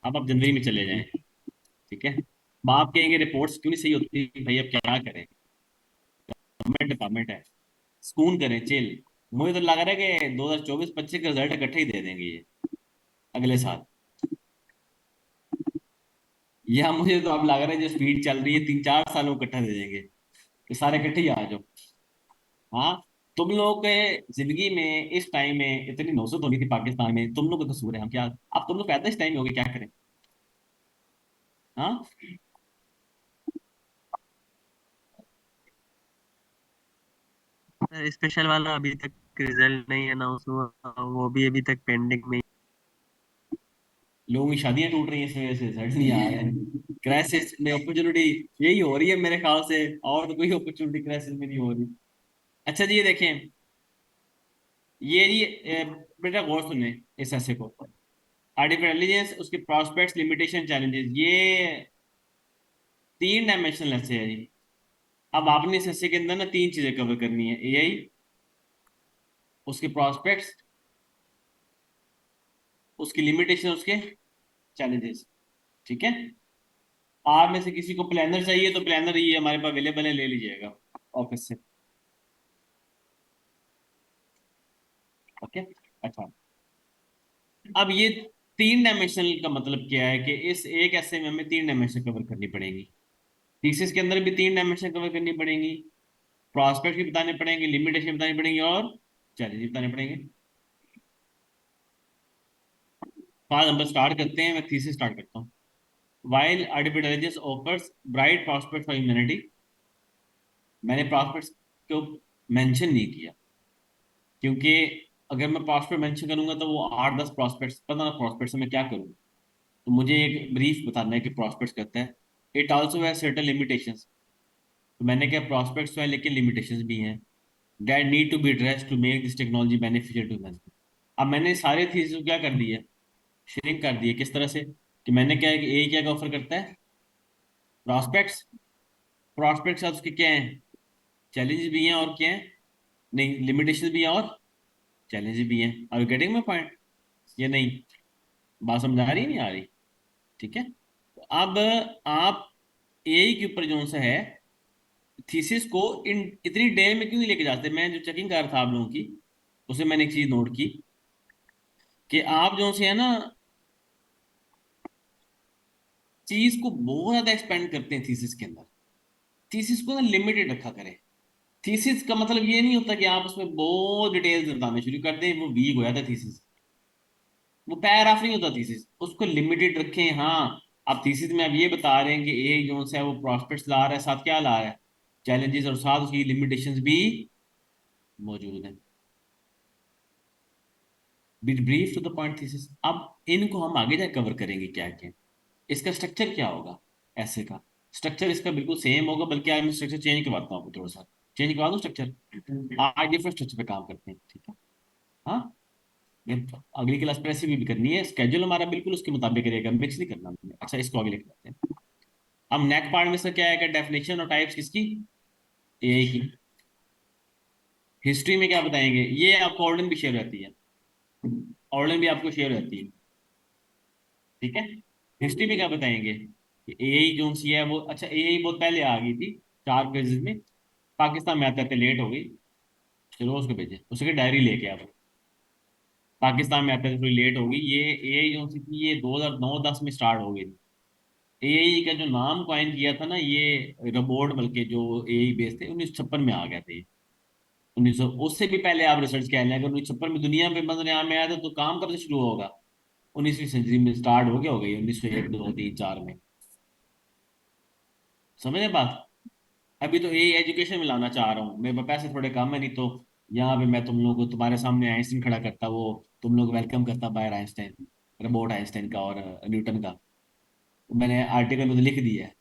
अब आप जनवरी में चले जाएं। ठीक है, अब आप कहेंगे रिपोर्ट्स क्यों नहीं सही होती भाई, अब क्या करें, गवर्नमेंट डिपार्टमेंट है, सुकून करें, चिल। मुझे तो लग रहा है कि 2024-25 का रिजल्ट इकट्ठे ही दे देंगे ये अगले साल। या मुझे तो अब लग रहा है जो स्पीड चल रही है 3-4 सालों को इकट्ठा दे देंगे कि सारे इकट्ठे ही आ जाओ। हाँ, तुम लोगों के जिंदगी में इस टाइम में इतनी नौसत होनी थी पाकिस्तान में, तुम लोग का कसूर है, हम क्या, अब तुम लोग पैदा इस टाइम में हो गए, क्या करें। हाँ, स्पेशल वाला अभी तक रिजल्ट नहीं अनाउंस हुआ, वो भी अभी तक पेंडिंग में लोगों की शादियां टूट रही हैं इस वजह से, रिजल्ट नहीं आ रहे हैं, क्राइसिस में अपॉर्चुनिटी यही हो रही है मेरे ख्याल से, और तो कोई अपॉर्चुनिटी क्राइसिस में नहीं हो रही। अच्छा जी, ये देखें, ये बेटा गौर सुने इस ऐसे को, आर्टिफिशियल इंटेलिजेंस, उसके प्रॉस्पेक्ट्स, लिमिटेशन, चैलेंजेस, ये 3 डायमेंशनल ऐसे है जी। अब आपने इस ऐसे के अंदर ना 3 चीजें कवर करनी है, एआई, उसके प्रॉस्पेक्ट्स, उसकी लिमिटेशन, उसके चैलेंजेस। ठीक है, आप में से किसी को प्लानर चाहिए तो प्लानर ये हमारे पास अवेलेबल है, ले लीजिएगा ऑफिस से। ओके, अच्छा, अब ये 3 डायमेंशनल का मतलब क्या है कि इस एक ऐसे में हमें 3 डायमेंशन कवर करनी पड़ेंगी। थीसिस के अंदर भी 3 डायमेंशन कवर करनी पड़ेंगी, प्रॉस्पेक्ट भी बताने पड़ेंगे, लिमिटेशन बतानी पड़ेंगी, और चैलेंज भी बताने पड़ेंगे। आज हम बस स्टार्ट करते हैं, मैं थीसिस स्टार्ट करता हूँ। While artificial intelligence offers bright prospect for humanity, मैंने प्रॉस्पेक्ट्स को मेंशन नहीं किया, क्योंकि अगर मैं प्रॉस्पेक्ट मेंशन करूंगा तो वो 8-10 प्रॉस्पेक्ट्स, पता ना प्रॉस्पेक्ट्स में क्या करूँ। तो मुझे एक ब्रीफ बताना है कि प्रॉस्पेक्ट्स कहता है। इट ऑल्सो है सर्टेन लिमिटेशंस, तो मैंने क्या, प्रॉस्पेक्ट्स तो है लेकिन लिमिटेशंस भी हैं, that need to be addressed to make this technology beneficial to man. अब मैंने सारे थीसिस को क्या कर दिया, श्रिंक कर दिया, किस तरह से, कि मैंने क्या है कि ए क्या ऑफर करता है, प्रॉस्पेक्ट्स, प्रॉस्पेक्ट्स साथ उसके क्या हैं, चैलेंजेस भी हैं, और क्या है, नहीं, लिमिटेशन भी हैं और चैलेंजेस भी हैं। Are you getting my point, ये नहीं, बात समझ आ रही नहीं आ रही। ठीक है, तो अब आप एआई के ऊपर जो सा है थीसिस को इन इतनी देर में क्यों नहीं लेके जाते। मैं जो चेकिंग कर रहा था आप लोगों की, उसे मैंने एक चीज नोट की कि आप जो से है ना, चीज को बहुत ज्यादा एक्सपेंड करते हैं थीसिस के अंदर। थीसिस को ना लिमिटेड रखा करें। थीसिस का मतलब ये नहीं होता कि आप उसमें बहुत डिटेल्स बताने शुरू कर दें, वो वीक हो जाता है थीसिस, वो पैराग्राफ नहीं होता थीसिस, उसको लिमिटेड रखें। हाँ, आप थीसिस में अब ये बता रहे हैं कि ए जो है वो प्रॉस्पेक्ट्स ला रहा है, साथ क्या ला रहा है, चैलेंजेस, और साथ उसकी लिमिटेशंस भी मौजूद हैं। Brief to the point thesis. अब इनको हम आगे जाकर कवर करेंगे क्या क्या, इसका स्ट्रक्चर क्या होगा, ऐसे का स्ट्रक्चर इसका बिल्कुल सेम होगा, बल्कि आज मैं स्ट्रक्चर चेंज करवाता हूँ आपको, थोड़ा सा चेंज करवा दूँ स्ट्रक्चर, आज डिफरेंट स्ट्रक्चर पे काम करते हैं। ठीक है, हाँ, ये अगली क्लास पे ऐसे भी करनी है, स्केड्यूल हमारा बिल्कुल उसके मुताबिक रहेगा, मिक्स नहीं करना हमने। अच्छा, इसको आगे लेके जाते हैं। अब नेक पार्ट में से क्या है, डेफिनेशन और टाइप्स किसकी, एआई की। हिस्ट्री में क्या बताएंगे, ये आपको ऑर्डन भी शेयर रहती है, ऑर्डन भी आपको शेयर रहती है। ठीक है, हिस्ट्री में क्या बताएंगे कि एआई जो सी है वो, अच्छा एआई बहुत पहले आ गई थी 4 फेजेस में, पाकिस्तान में आते आते लेट हो गई, चलो उसको भेजे, उसके डायरी लेके आप, पाकिस्तान में आते आते थोड़ी लेट हो गई। ये एआई जो सी थी ये 2009-10 में स्टार्ट हो गई थी। एआई का जो नाम कॉइन किया था ना, ये रोबोट, बल्कि जो एआई बेस थे 1956 में आ गए थे। 1900, उससे भी पहले आप रिसर्च कह लें, अगर 1956 में दुनिया में बंद में आया था तो काम कब से शुरू होगा, 19वीं सेंचुरी में स्टार्ट हो गया, हो गई 1901, 2, 3, 4 में। समझे बात। अभी तो यही एजुकेशन में लाना चाह रहा हूँ, मेरे पास पैसे थोड़े कम है, नहीं तो यहाँ पे मैं तुम लोगों को तुम्हारे सामने आइंस्टीन खड़ा करता, वो तुम लोग वेलकम करता बायर आइंस्टाइन, रोबोट आइंस्टाइन का और न्यूटन का। मैंने आर्टिकल में तो लिख दिया है।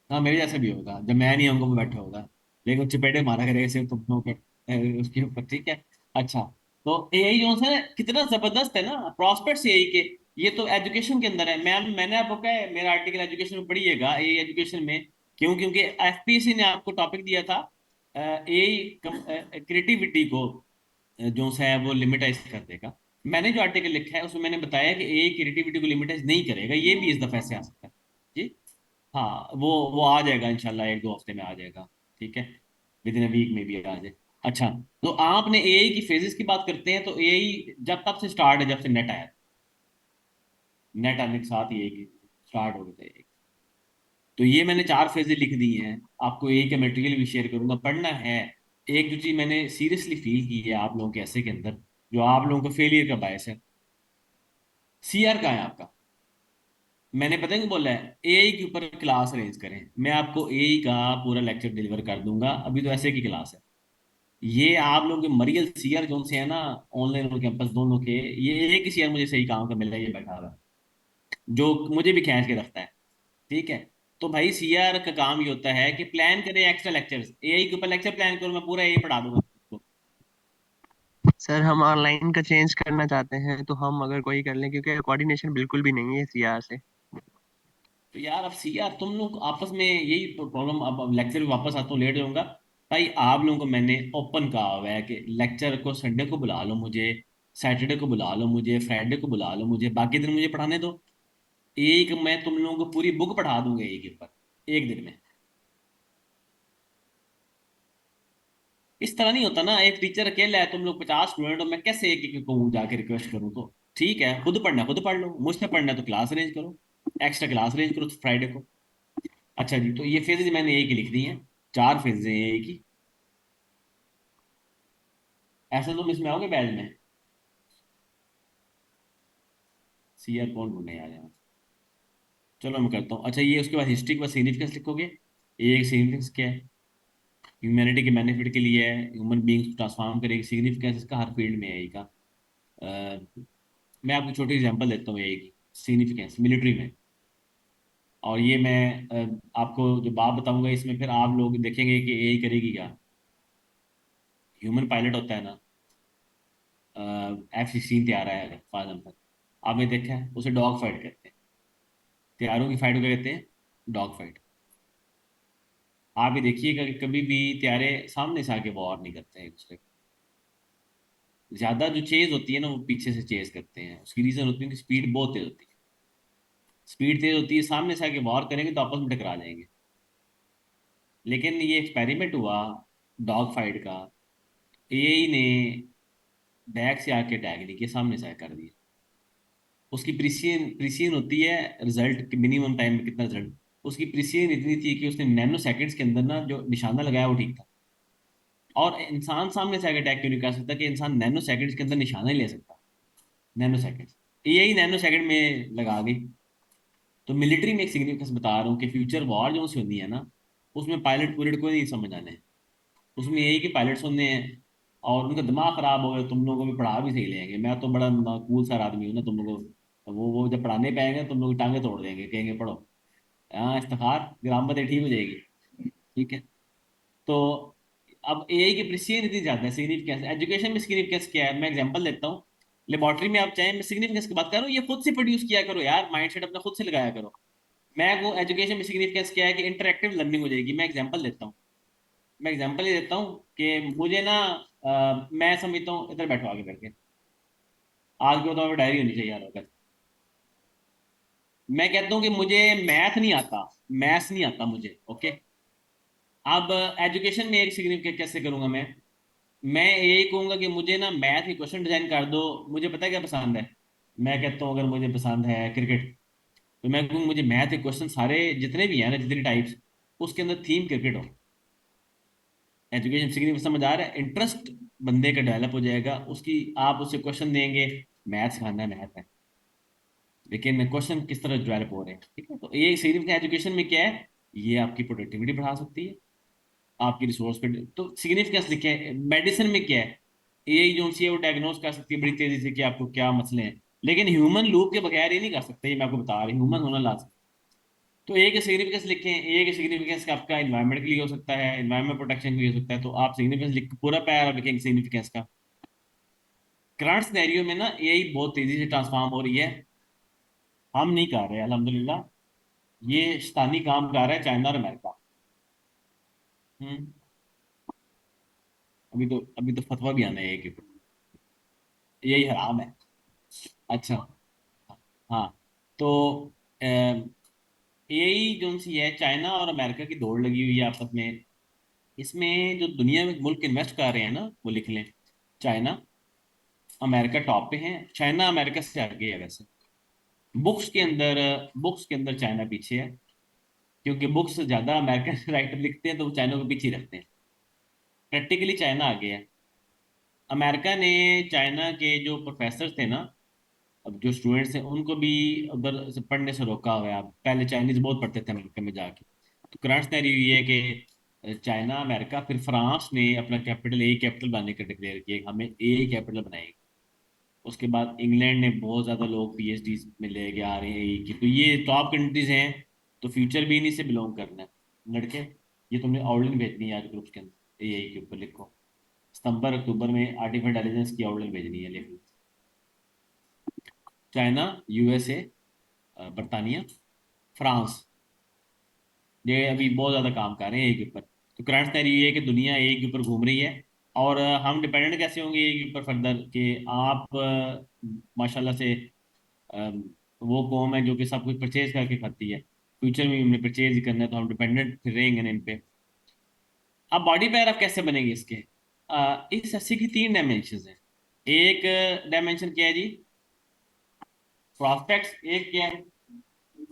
हाँ, मेरे जैसे भी होगा, जब मैं नहीं होऊंगा वो बैठा होगा, लेकिन चपेटे मारा करेगा सिर्फ तुम लोगों के उसके ऊपर। ठीक है, अच्छा, तो एआई जो है ना कितना जबरदस्त है ना, प्रॉस्पेक्ट्स एआई के, ये तो एजुकेशन के अंदर है। मैंने आपको क्या है, मेरा आर्टिकल एजुकेशन में पढ़िएगा, एआई एजुकेशन में। क्यों, क्योंकि एफपीएससी ने आपको टॉपिक दिया था एआई क्रिएटिविटी को जो है वो लिमिटाइज कर देगा। मैंने जो आर्टिकल लिखा है उसमें मैंने बताया कि ए क्रिएटिविटी को लिमिटाइज नहीं करेगा, ये भी इस दफे से आ सकता है। जी। हाँ, वो आ जाएगा इंशाल्लाह, एक दो हफ्ते में आ जाएगा। ठीक है, विद इन वीक में भी आ जाए। अच्छा, तो आपने एआई की फेजेस की बात करते हैं, तो एआई जब तब से स्टार्ट है जब से नेट आया। नेट आने के साथ ही एआई स्टार्ट हो गए थे। तो ये मैंने चार फेजेस लिख दी हैं। आपको एआई का मटेरियल भी शेयर करूंगा, पढ़ना है। एक जो चीज मैंने सीरियसली फील की है आप लोगों के ऐसे के अंदर, जो आप लोगों को फेलियर का बायस है, सीआर का है आपका। मैंने पता है क्या बोला है, एआई के ऊपर क्लास अरेंज करें, मैं आपको एआई का पूरा लेक्चर डिलीवर कर दूंगा। अभी तो ऐसे की क्लास है। ये आप लोगों के मरियल सीआर जो से है ना, ऑनलाइन और कैंपस दोनों के, ये एक ही सीआर मुझे सही काम का मिल रहा है, ये बैठा हुआ है, जो मुझे भी खींच के रखता है। ठीक है। तो भाई सीआर का काम ये होता है कि प्लान करें एक्स्ट्रा लेक्चर्स, एआई के ऊपर लेक्चर प्लान करो, मैं पूरा एआई पढ़ा दूंगा आपको। सर हम ऑनलाइन का चेंज करना चाहते हैं, तो हम अगर कोई कर लें, क्योंकि कोऑर्डिनेशन बिल्कुल भी नहीं है सीआर से। तो यार अब सीआर तुम लोग आपस में यही प्रॉब्लम, अब लेक्चर भी वापस आता हूँ, लेट जाऊंगा। भाई आप लोगों को मैंने ओपन कहा हुआ है कि लेक्चर को संडे को बुला लो मुझे, सैटरडे को बुला लो मुझे, फ्राइडे को बुला लो मुझे, बाकी दिन मुझे पढ़ाने दो। एक मैं तुम लोगों को पूरी बुक पढ़ा दूंगा एक के ऊपर, एक दिन में। इस तरह नहीं होता ना, एक टीचर अकेला है, तुम लोग 50 स्टूडेंट हो, मैं कैसे एक एक को जाके रिक्वेस्ट करूँ? तो ठीक है, खुद पढ़ना है खुद पढ़ लो, मुझसे पढ़ना है तो क्लास अरेंज करो, एक्स्ट्रा क्लास अरेंज करो फ्राइडे को। अच्छा जी, तो ये फेजेज मैंने एक ही लिख दी हैं, चार फेजेज हैं एक ही। ऐसे तुम इसमें आओगे बैच में? सीआर कौन ढूंढने आ जाए? चलो मैं करता हूँ। अच्छा, ये उसके बाद हिस्ट्री के बाद सिग्निफिकेंस लिखोगे। ये एक सिग्निफिकेंस क्या है? ह्यूमैनिटी के बेनिफिट के लिए है, ह्यूमन बींग्स को ट्रांसफॉर्म करेगी। सिग्निफिकेंस इसका हर फील्ड में है एआई का। मैं आपको छोटी एग्जांपल देता हूँ एआई की सिग्निफिकेंस मिलिट्री में। और ये मैं आपको जो बात बताऊंगा इसमें फिर आप लोग देखेंगे कि एआई करेगी क्या। ह्यूमन पायलट होता है ना, F-16 तैयार है फॉर एग्जाम्पल, आपने देखा है उसे डॉग फाइट कहते हैं। तैयारों की फाइट को क्या कहते हैं? Dog fight. आप ही देखिएगा कि कभी भी त्यारे सामने से आके वॉर नहीं करते हैं एक दूसरे को। ज्यादा जो चेज होती है ना, वो पीछे से चेज करते हैं। उसकी रीजन होती है कि स्पीड बहुत तेज होती है। स्पीड तेज होती है, सामने से आके वॉर करेंगे तो आपस में टकरा जाएंगे। लेकिन ये एक्सपेरिमेंट हुआ डॉग फाइट का, एआई ने बैक से आके अटैक नहीं किया, सामने से कर दिया। उसकी प्रिसीजन प्रिसीजन होती है रिजल्ट मिनिमम टाइम में कितना रिजल्ट। उसकी प्रिसीजन इतनी थी कि उसने नैनो सेकंड्स के अंदर ना जो निशाना लगाया वो ठीक था। और इंसान सामने से आगे अटैक क्यों नहीं कर सकता? कि इंसान नैनो सेकंड्स के अंदर निशाना ही ले सकता। नैनो सेकंड्स, यही नैनो सेकंड में लगा गई। तो मिलिट्री में एक सिग्निफिकेंस बता रहा हूँ कि फ्यूचर वॉर जो सी होनी है ना, उसमें पायलट पुलट को नहीं समझ आने हैं। उसमें यही कि पायलट्स होने हैं और उनका दिमाग खराब हो गया, तुम लोगों को भी पढ़ा भी सही लेंगे। मैं तो बड़ा कूल सा आदमी हूँ ना, तुम लोगों को वो जब पढ़ाने पाएंगे तुम लोग की टांगे तोड़ देंगे, कहेंगे पढ़ो। हाँ, इफ्तार ग्रामर ठीक हो जाएगी। ठीक है। तो अब एआई की प्रिसीजन इतनी ज्यादा है, सिग्निफिकेंस एजुकेशन में सिग्निफिकेंस क्या है, मैं एग्जांपल देता हूँ। लेबोरेटरी में आप चाहें, मैं सिग्निफिकेंस की बात कर रहा हूँ, ये खुद से प्रोड्यूस किया करो यार, माइंडसेट अपना खुद से लगाया करो। मैं वो एजुकेशन में सिग्निफिकेंस क्या है कि इंटरेक्टिव लर्निंग हो जाएगी। मैं एग्जांपल देता हूँ। मैं एग्जांपल ये देता हूँ कि मुझे ना मैं समझता हूँ, इधर बैठो आगे करके, आज के बताओ डायरी होनी चाहिए यार वगैरह। मैं कहता हूँ कि मुझे मैथ नहीं आता, मैथ्स नहीं आता मुझे, ओके। अब एजुकेशन में एक सिग्निफिकेंस कैसे करूंगा मैं यही कहूंगा कि मुझे ना मैथ की क्वेश्चन डिजाइन कर दो। मुझे पता है क्या पसंद है? मैं कहता हूँ अगर मुझे पसंद है क्रिकेट, तो मैं कहूँगा मुझे मैथ के क्वेश्चन सारे जितने भी हैं ना, जितनी टाइप्स, उसके अंदर थीम क्रिकेट हो। एजुकेशन सिग्निफिकेंस समझ आ रहा है? इंटरेस्ट बंदे का डेवलप हो जाएगा उसकी। आप उससे क्वेश्चन देंगे, मैथ सिखाना है मैथ है, लेकिन क्वेश्चन किस तरह डेवलप हो रहे हैं। ठीक है, तो ये सिग्निफिकेंस एजुकेशन में क्या है? ये आपकी प्रोडक्टिविटी बढ़ा सकती है, आपकी रिसोर्स पे। तो सिग्निफिकेंस लिखे। मेडिसिन में क्या है? यही जो सी है वो डायग्नोस कर सकती है बड़ी तेजी से कि आपको क्या मसले हैं। लेकिन ह्यूमन लूप के बगैर ये नहीं कर सकते, ये मैं आपको बता रही हूँ, ह्यूमन होना लाजमी। तो एक सिग्निफिकेंस लिखें, एक सिग्निफिकेंस आपका इन्वायरमेंट के लिए हो सकता है, इन्वायरमेंट प्रोटेक्शन के लिए हो सकता है। तो आप सिग्निफिकेंस लिख पूरा पैरा लिखेंगे सिग्निफिकेंस का। करंट सिनेरियो में ना यही बहुत तेजी से ट्रांसफॉर्म हो रही है। हम नहीं कर रहे अल्हम्दुलिल्लाह, ये शैतानी काम कर रहा है चाइना और अमेरिका। हम्म। अभी तो फतवा भी आना है कि यही हराम है। अच्छा। हाँ। तो यही जो सी है, चाइना और अमेरिका की दौड़ लगी हुई है आपस में। इसमें जो दुनिया में मुल्क इन्वेस्ट कर रहे हैं ना, वो लिख लें। चाइना, अमेरिका टॉप पे है। चाइना अमेरिका से आगे है वैसे। बुक्स के अंदर बुक्स के अंदर चाइना पीछे है, क्योंकि बुक्स ज्यादा अमेरिकन राइटर लिखते हैं तो वो चाइना को पीछे ही रखते हैं। प्रैक्टिकली चाइना आगे है। अमेरिका ने चाइना के जो प्रोफेसर थे ना, अब जो स्टूडेंट्स हैं उनको भी उधर से पढ़ने से रोका हुआ है। आप पहले चाइनीज बहुत पढ़ते थे अमेरिका में जाके। तो करंट सिनेरियो ये है कि चाइना, अमेरिका, फिर फ्रांस ने अपना कैपिटल ए कैपिटल बनाने का डिक्लेयर किया कि हमें ए कैपिटल बनाएंगे। उसके बाद इंग्लैंड ने बहुत ज़्यादा लोग पीएचडी में लेके आ रहे हैं ए की। तो ये टॉप कंट्रीज हैं। तो फ्यूचर भी इन्हीं से बिलोंग करना है लड़के। ये तुमने आउटलाइन भेजनी है आज ग्रुप्स के अंदर, ए के ऊपर लिखो। सितंबर अक्टूबर में आर्टिफिशियल इंटेलिजेंस की आउटलाइन भेजनी है, लिख लो। चाइना, यूएसए, बरतानिया, फ्रांस, ये अभी बहुत ज्यादा काम कर रहे हैं एक के ऊपर। तो करंट सिनेरियो ये है कि दुनिया एक के ऊपर घूम रही है। और हम डिपेंडेंट कैसे होंगे एक के ऊपर फर्दर, कि आप माशाल्लाह से अम, वो कौम है जो कि सब कुछ परचेज करके खाती है। फ्यूचर में भी हमने परचेज ही करना है, तो हम डिपेंडेंट फिर रहेंगे ना इन पे। अब बॉडी पैर आप कैसे बनेंगे इसके? इस अस्सी की तीन डायमेंशन है। एक डायमेंशन क्या है जी? प्रॉस्पेक्ट्स। एक क्या है?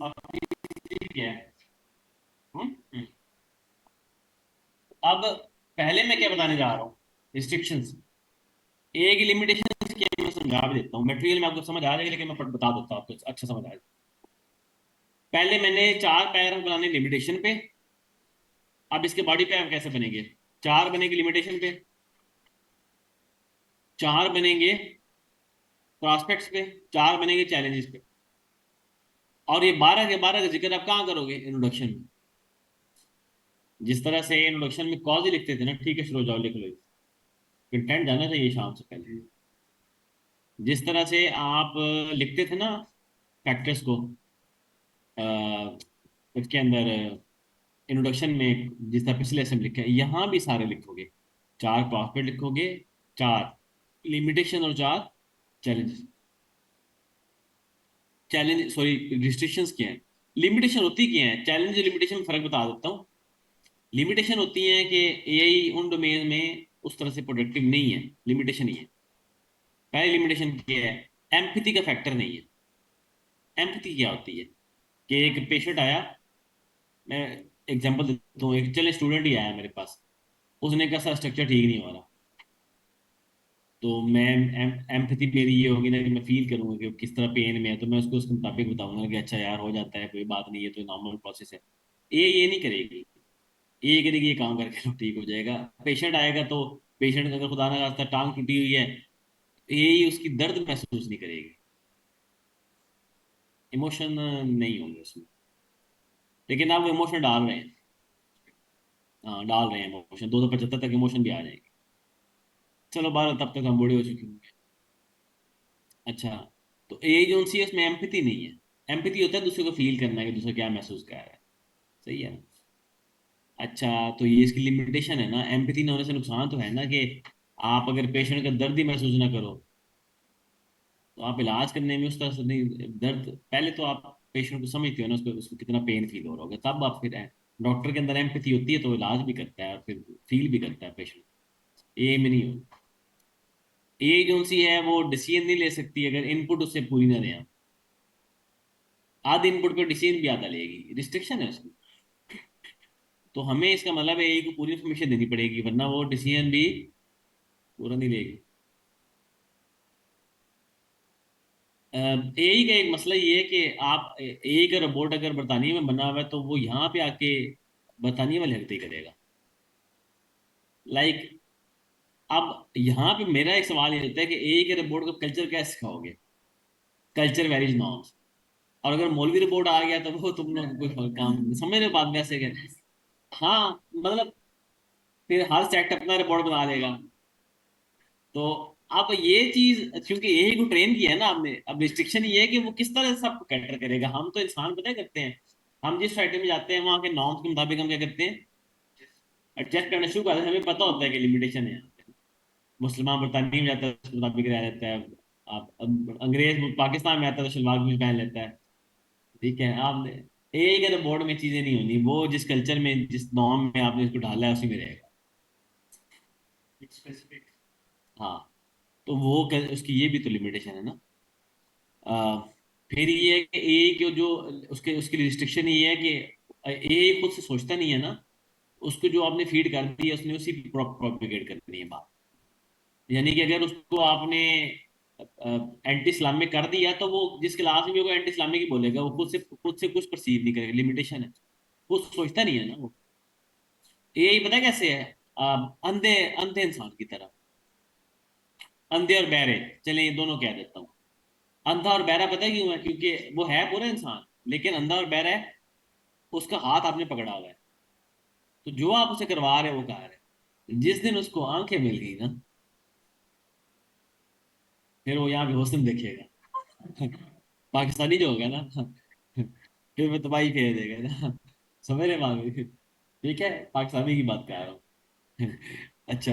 और तीसरी क्या है? हम्म? हम्म। अब पहले मैं क्या बताने जा रहा हूँ, रिस्ट्रिक्शंस। ए की लिमिटेशन क्या है मैं समझा भी देता हूँ। मटेरियल में आपको समझ आ जाएगा, लेकिन मैं बता देता हूँ आपको अच्छा समझ आ जाए। पहले मैंने चार पैर बनाने लिमिटेशन पे। अब इसके बॉडी पे आप कैसे बनेंगे? चार बनेंगे लिमिटेशन पे, चार बनेंगे प्रॉस्पेक्ट्स पे, चार बनेंगे चैलेंजेस पे। और ये 12 के 12 का जिक्र आप कहाँ करोगे? इंट्रोडक्शन में। जिस तरह से इंट्रोडक्शन में कॉज ही लिखते थे ना, ठीक है शुरू जाओ लिख लो। कंटेंट जाना चाहिए शाम से पहले। जिस तरह से आप लिखते थे ना फैक्टर्स को, इसके अंदर इंट्रोडक्शन में, जिस तरह पिछले लेसन में लिखा है, यहाँ भी सारे लिखोगे। चार प्रॉस्पेक्ट लिखोगे, चार लिमिटेशन और चार चैलेंजेस। चैलेंज सॉरी, रिस्ट्रिक्शंस क्या है? लिमिटेशन होती क्या है? चैलेंज लिमिटेशन में फर्क बता देता हूँ। लिमिटेशन होती है कि एआई उन डोमेन में उस तरह से प्रोडक्टिव नहीं है, लिमिटेशन ही है। पहली लिमिटेशन क्या है? एम्पैथी का फैक्टर नहीं है। एम्पैथी क्या होती है? कि एक पेशेंट आया, मैं एग्जांपल देता हूँ, एक चले स्टूडेंट ही आया मेरे पास। उसने कहा सर स्ट्रक्चर ठीक नहीं हो रहा। तो मैं एम्पैथी मेरी ये होगी ना कि मैं फील करूंगा कि वो किस तरह पेन में है, तो मैं उसको उसके मुताबिक बताऊंगा कि अच्छा यार हो जाता है, कोई बात नहीं है, तो नॉर्मल प्रोसेस है। ये नहीं करेगी। ये करेगी ये काम करके लो ठीक हो जाएगा। पेशेंट आएगा तो पेशेंट का अगर खुदा ना खास्ता टांग टूटी हुई है, यही उसकी दर्द महसूस नहीं करेगी। इमोशन नहीं होंगे उसमें। लेकिन आप वो इमोशन डाल रहे हैं। हाँ डाल रहे हैं इमोशन, 225 तक इमोशन भी आ जाएंगे। चलो 12 तब तक हम बूढ़े हो चुके होंगे। अच्छा। तो ये जो सी है उसमें एम्पैथी नहीं है। एम्पैथी होता है दूसरे को फील करना है कि दूसरा क्या महसूस कर रहा है। सही है ना? अच्छा। तो ये इसकी लिमिटेशन है ना, एम्पैथी ना होने से नुकसान तो है ना कि आप अगर पेशेंट का दर्द ही महसूस ना करो, तो आप इलाज करने में उस तरह से नहीं, दर्द पहले तो आप पेशेंट को समझते हो ना, उसको उसको कितना पेन फील हो रहा होगा, तब आप फिर डॉक्टर के अंदर एम्पैथी होती है तो वो इलाज भी करता है और फिर फील भी करता है पेशेंट। ये में नहीं हो। ये जो सी है वो डिसीजन नहीं ले सकती अगर इनपुट उससे पूरी ना दें आप। आधे इनपुट पे डिसीजन भी आधा लेगी, रिस्ट्रिक्शन है उसमें। तो हमें इसका मतलब है को पूरी इन्फॉर्मेशन देनी पड़ेगी, वरना वो डिसीजन भी पूरा नहीं लेगी। एआई का एक मसला ये है कि आप एआई का रोबोट अगर बरतानिया में बना हुआ है तो वो यहाँ पे आके बरतानिया वाली हरकतें करेगा। लाइक, अब यहाँ पे मेरा एक सवाल ये होता है कि एआई के रोबोट को कल्चर कैसे सिखाओगे? Culture varies norms. और अगर मौलवी रिपोर्ट आ गया तो वो तुम लोग कुछ काम समझ रहे हो बात वैसे क्या? हाँ मतलब फिर हर सेक्ट अपना रिपोर्ट बना लेगा। तो आप ये चीज, क्योंकि यही को ट्रेन किया है ना आपने, अब रिस्ट्रिक्शन ये है कि वो किस तरह से सबको कैटर करेगा। हम तो इंसान पता है करते हैं, हम जिस सोसाइटी में जाते हैं वहाँ के नॉर्म्स के मुताबिक हम क्या करते हैं, एडजस्ट करना शुरू करते हैं। हमें पता होता है कि लिमिटेशन है यहाँ पे। मुसलमान बरतानिया में जाता है उसके मुताबिक रह लेता है। आप अब अंग्रेज पाकिस्तान में आता है तो शलवार कमीज पहन लेता है। ठीक है, आप एआई के तो बोर्ड में चीजें नहीं होनी, वो जिस कल्चर में जिस नॉर्म में आपने इसको ढाला है उसी में रहेगा। स्पेसिफिक। हाँ, तो उसकी ये भी तो लिमिटेशन है ना। आ, फिर ये है कि एआई के जो उसके उसकी रिस्ट्रिक्शन ये है कि एआई खुद से सोचता नहीं है ना, उसको जो आपने फीड कर दिया उसने उसी प्रोपिगेट करनी है बात। यानी कि अगर उसको आपने एंटी इस्लामिक कर दिया तो वो जिस क्लास में भी वो एंटी इस्लामिक ही बोलेगा, वो खुद से कुछ परसीव नहीं करेगा, लिमिटेशन है। वो सोचता नहीं है ना वो। एआई पता है कैसे है? अंधे अंधे इंसान की तरह। अंधे और बहरे, चलें ये दोनों कह देता हूँ। अंधा और बहरा पता है क्यों है? क्योंकि वो है पूरा इंसान, लेकिन अंधा और बहरा है, उसका हाथ आपने पकड़ा हुआ है। तो जो आप उसे करवा रहे हो वो कहा रहे हैं। जिस दिन उसको आंखें मिल गई ना, फिर वो यहाँ पे हुस्न देखेगा। पाकिस्तानी जो होगा ना, फिर वो तबाही फेर देगा ना। समझ रहे मांगे? ठीक है, पाकिस्तानी की बात कर रहा हूँ। अच्छा,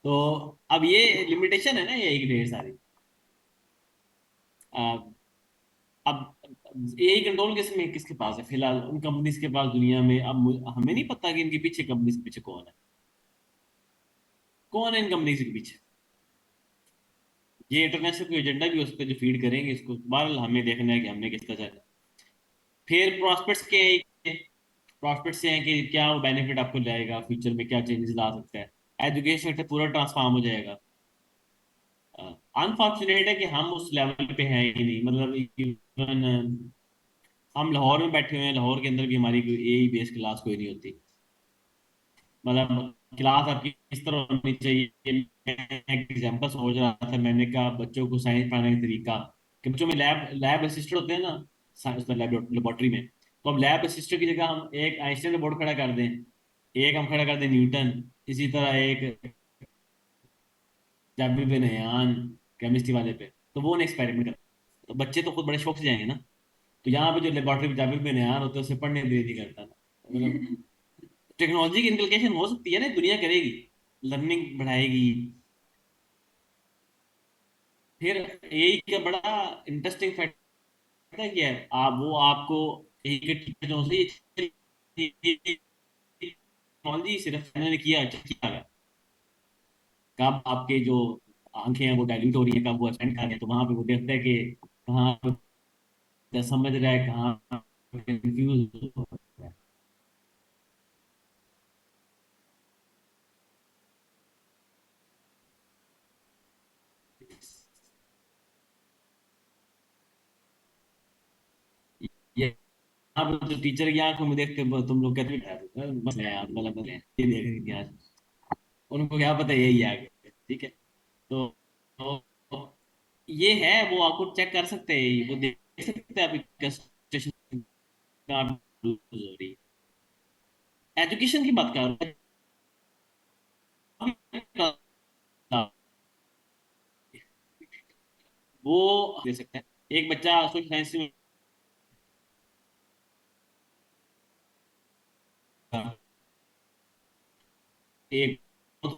तो अब ये लिमिटेशन है ना, ये एक ढेर सारी। अब यही कंट्रोल किसके पास है फिलहाल? उन कंपनीज के पास दुनिया में। अब हमें नहीं पता कि इनके पीछे, कंपनीज के पीछे कौन है। कौन है इन कंपनीज के पीछे? ये इंटरनेशनल कोई एजेंडा भी हो सकता है जो फीड करेंगे इसको। बहरहाल हमें देखना है कि हमने किस तरह चलना है। फिर प्रॉस्पेक्ट्स के प्रॉस्पेक्ट्स से हैं कि क्या वो बेनिफिट आपको लाएगा, फ्यूचर में क्या चेंजेस ला सकता है। एजुकेशन सेक्टर पूरा ट्रांसफॉर्म हो जाएगा। अनफॉर्चुनेट है कि हम उस लेवल पे हैं ही नहीं, मतलब इवन हम लाहौर में बैठे हुए हैं, लाहौर के अंदर भी हमारी कोई एई बेस क्लास कोई नहीं होती। मतलब क्लास आपकी इस तरह होनी चाहिए। मैं एग्जाम्पल सोच रहा था, मैंने कहा बच्चों को साइंस पढ़ाने का तरीका कि बच्चों में लैब लैब असिस्टेंट होते हैं ना, उसमें लेबोरेटरी में। तो अब लैब असिस्टेंट की जगह हम एक आइंस्टाइन बोर्ड खड़ा कर दें, एक हम खड़ा कर दें न्यूटन, इसी तरह एक जाबिर बिन नयान केमिस्ट्री वाले पे, तो वो नहीं एक्सपेरिमेंट करते। तो बच्चे तो खुद बड़े शौक से जाएंगे ना। तो यहाँ पे जो लेबोरेटरी में जाबिर बिन नयान होते हैं उसे पढ़ने दिल नहीं करता ना। मतलब टेक्नोलॉजी की इनकलकेशन हो सकती है ना, दुनिया करेगी, लर्निंग बढ़ाएगी। फिर यही का बड़ा इंटरेस्टिंग फैक्ट है क्या है, आप वो आपको एक टीचर से टेक्नोलॉजी सिर्फ मैंने किया है। कब आपके जो आंखें हैं वो डायल्यूट हो रही है, कब वो एक्सपेंड कर रहे हैं, तो वहां पे वो देखता है कि कहाँ पे समझ रहा है, कहाँ कंफ्यूज हो रहा है। ये आप जो टीचर की आंखों में देखते हो तुम लोग कहते हो बस है यार, मतलब बस है, ये देख रही थी आज। उनको क्या पता यही आगे। ठीक है, तो ये है, वो आपको चेक कर सकते हैं, वो देख सकते हैं आपकी कंसंट्रेशन कहाँ पे lose हो रही है। एजुकेशन की बात कर रहा हूँ, वो दे सकते हैं। एक बच्चा सोशल साइंस में, एक तो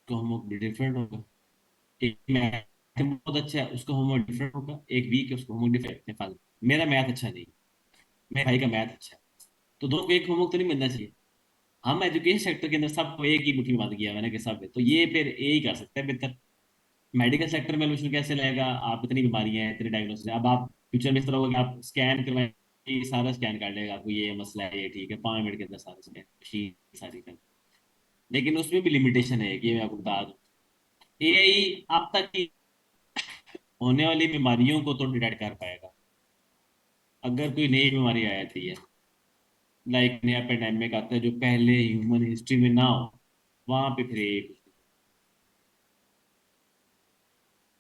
होमवर्क डिफरेंट होगा। एक मैथ में बहुत अच्छा है, उसका होमवर्क डिफरेंट होगा। एक वीक है, उसका होमवर्क डिफरेंट है। मेरा मैथ अच्छा नहीं, मेरे भाई का मैथ अच्छा है। तो दोनों को एक होमवर्क तो नहीं मिलना चाहिए। हम एजुकेशन सेक्टर के अंदर सबको एक ही मुट्ठी में बांध किया मैंने कि सब है, तो ये फिर यही कर सकते हैं बेहतर। मेडिकल सेक्टर में सोल्यूशन कैसे लाएगा? आप इतनी बीमारियां हैं, इतने डायग्नोसिस है, अब आप फ्यूचर में इस तरह होगा कि आप स्कैन करवाएं, ये सारा स्कैन कर लेगा, आपको ये मसला है, ये ठीक है, 5 मिनट के अंदर सारा स्कैन मशीन सारी कर। लेकिन उसमें भी लिमिटेशन है, कि मैं आपको बता दूं, एआई अब तक की होने वाली बीमारियों को तो डिटेक्ट कर पाएगा। अगर कोई नई बीमारी आ जाती है, लाइक नया पेंडेमिक आता है जो पहले ह्यूमन हिस्ट्री में ना हो, वहां पे फिर एक